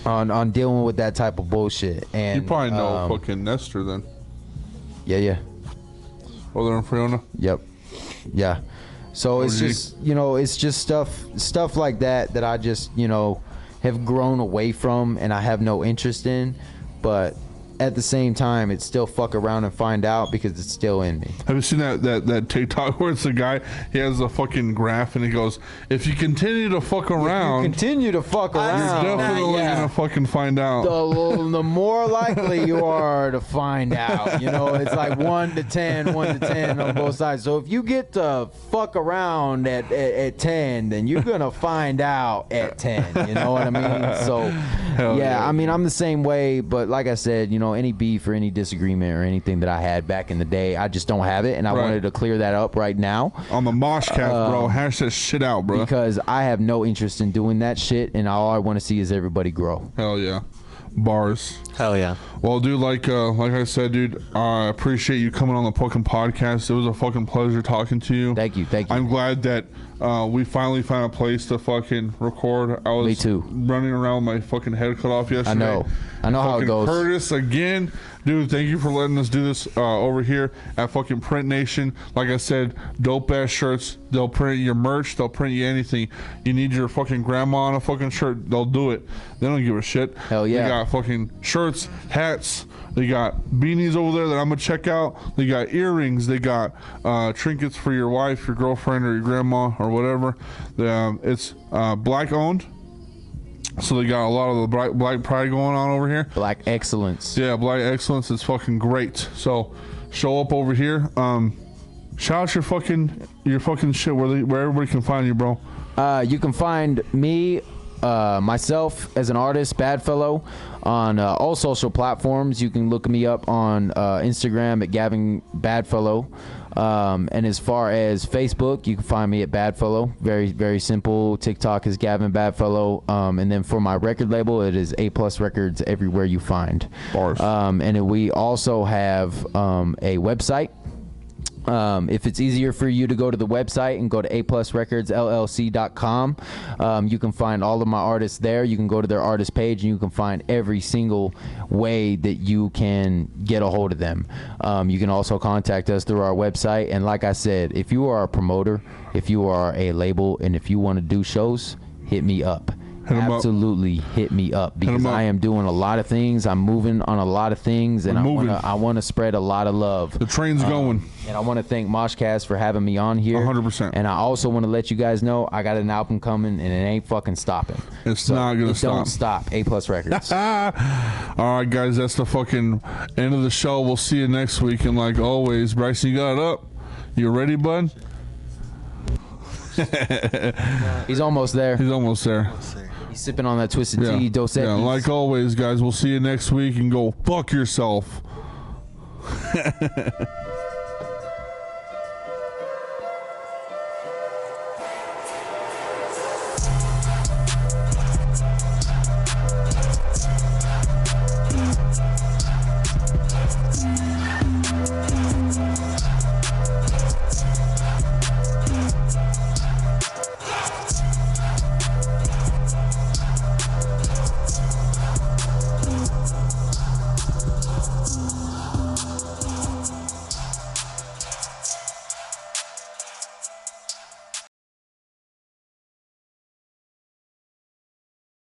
On dealing with that type of bullshit. And You probably know fucking Nestor then. Yeah. Over there in Fiona. Yep. Yeah. So it's just, you know, it's just stuff like that I just, you know, have grown away from and I have no interest in, but at the same time, it's still fuck around and find out because it's still in me. Have you seen that TikTok where it's a guy, he has a fucking graph and he goes, if you continue to fuck around, Continue to fuck you're around. definitely gonna fucking find out. The more likely you are to find out. You know, it's like 1 to 10 on both sides. So if you get to fuck around at 10, then you're gonna find out at 10. You know what I mean? So yeah, I mean, I'm the same way, but like I said, you know, any beef or any disagreement or anything that I had back in the day, I just don't have it, and I wanted to clear that up right now. On the MOSHCAST, bro, hash that shit out, bro. Because I have no interest in doing that shit, and all I want to see is everybody grow. Hell yeah. Bars. Hell yeah. Well, dude, like I said, dude, I appreciate you coming on the fucking podcast. It was a fucking pleasure talking to you. Thank you. I'm glad that we finally found a place to fucking record. I was Me too. running around with my fucking head cut off yesterday. I know how it goes. Curtis, again, dude, thank you for letting us do this over here at fucking Print Nation. Like I said, dope ass shirts. They'll print your merch. They'll print you anything. You need your fucking grandma on a fucking shirt, they'll do it. They don't give a shit. Hell yeah. They got fucking shirts, hats. They got beanies over there that I'm gonna check out. They got earrings. They got trinkets for your wife, your girlfriend, or your grandma, or whatever. It's black owned. So they got a lot of the black pride going on over here. Black excellence. Yeah, black excellence is fucking great. So show up over here. Shout out your fucking shit where everybody can find you, bro. You can find me, myself as an artist, Badfellow, on all social platforms. You can look me up on Instagram at Gavin Badfellow. And as far as Facebook, you can find me at Badfellow. Very, very simple. TikTok is Gavin Badfellow. And then for my record label, it is A Plus Records everywhere you find. Bars. And we also have a website. If it's easier for you to go to the website and go to aplusrecordsllc.com, you can find all of my artists there. You can go to their artist page and you can find every single way that you can get a hold of them. You can also contact us through our website. And like I said, if you are a promoter, if you are a label, and if you want to do shows, hit me up. Absolutely hit me up, because I am doing a lot of things. I'm moving on a lot of things, and I want to spread a lot of love. The train's going. And I want to thank MOSHCAST for having me on here. 100%. And I also want to let you guys know I got an album coming, and it ain't fucking stopping. It's not going to stop. Don't stop. A Plus Records. All right, guys, that's the fucking end of the show. We'll see you next week. And like always, Bryson, you got it up? You ready, bud? He's almost there. He's almost there. He's sipping on that Twisted Tea. Dos Yeah, Equis. like always, guys, we'll see you next week, and go fuck yourself.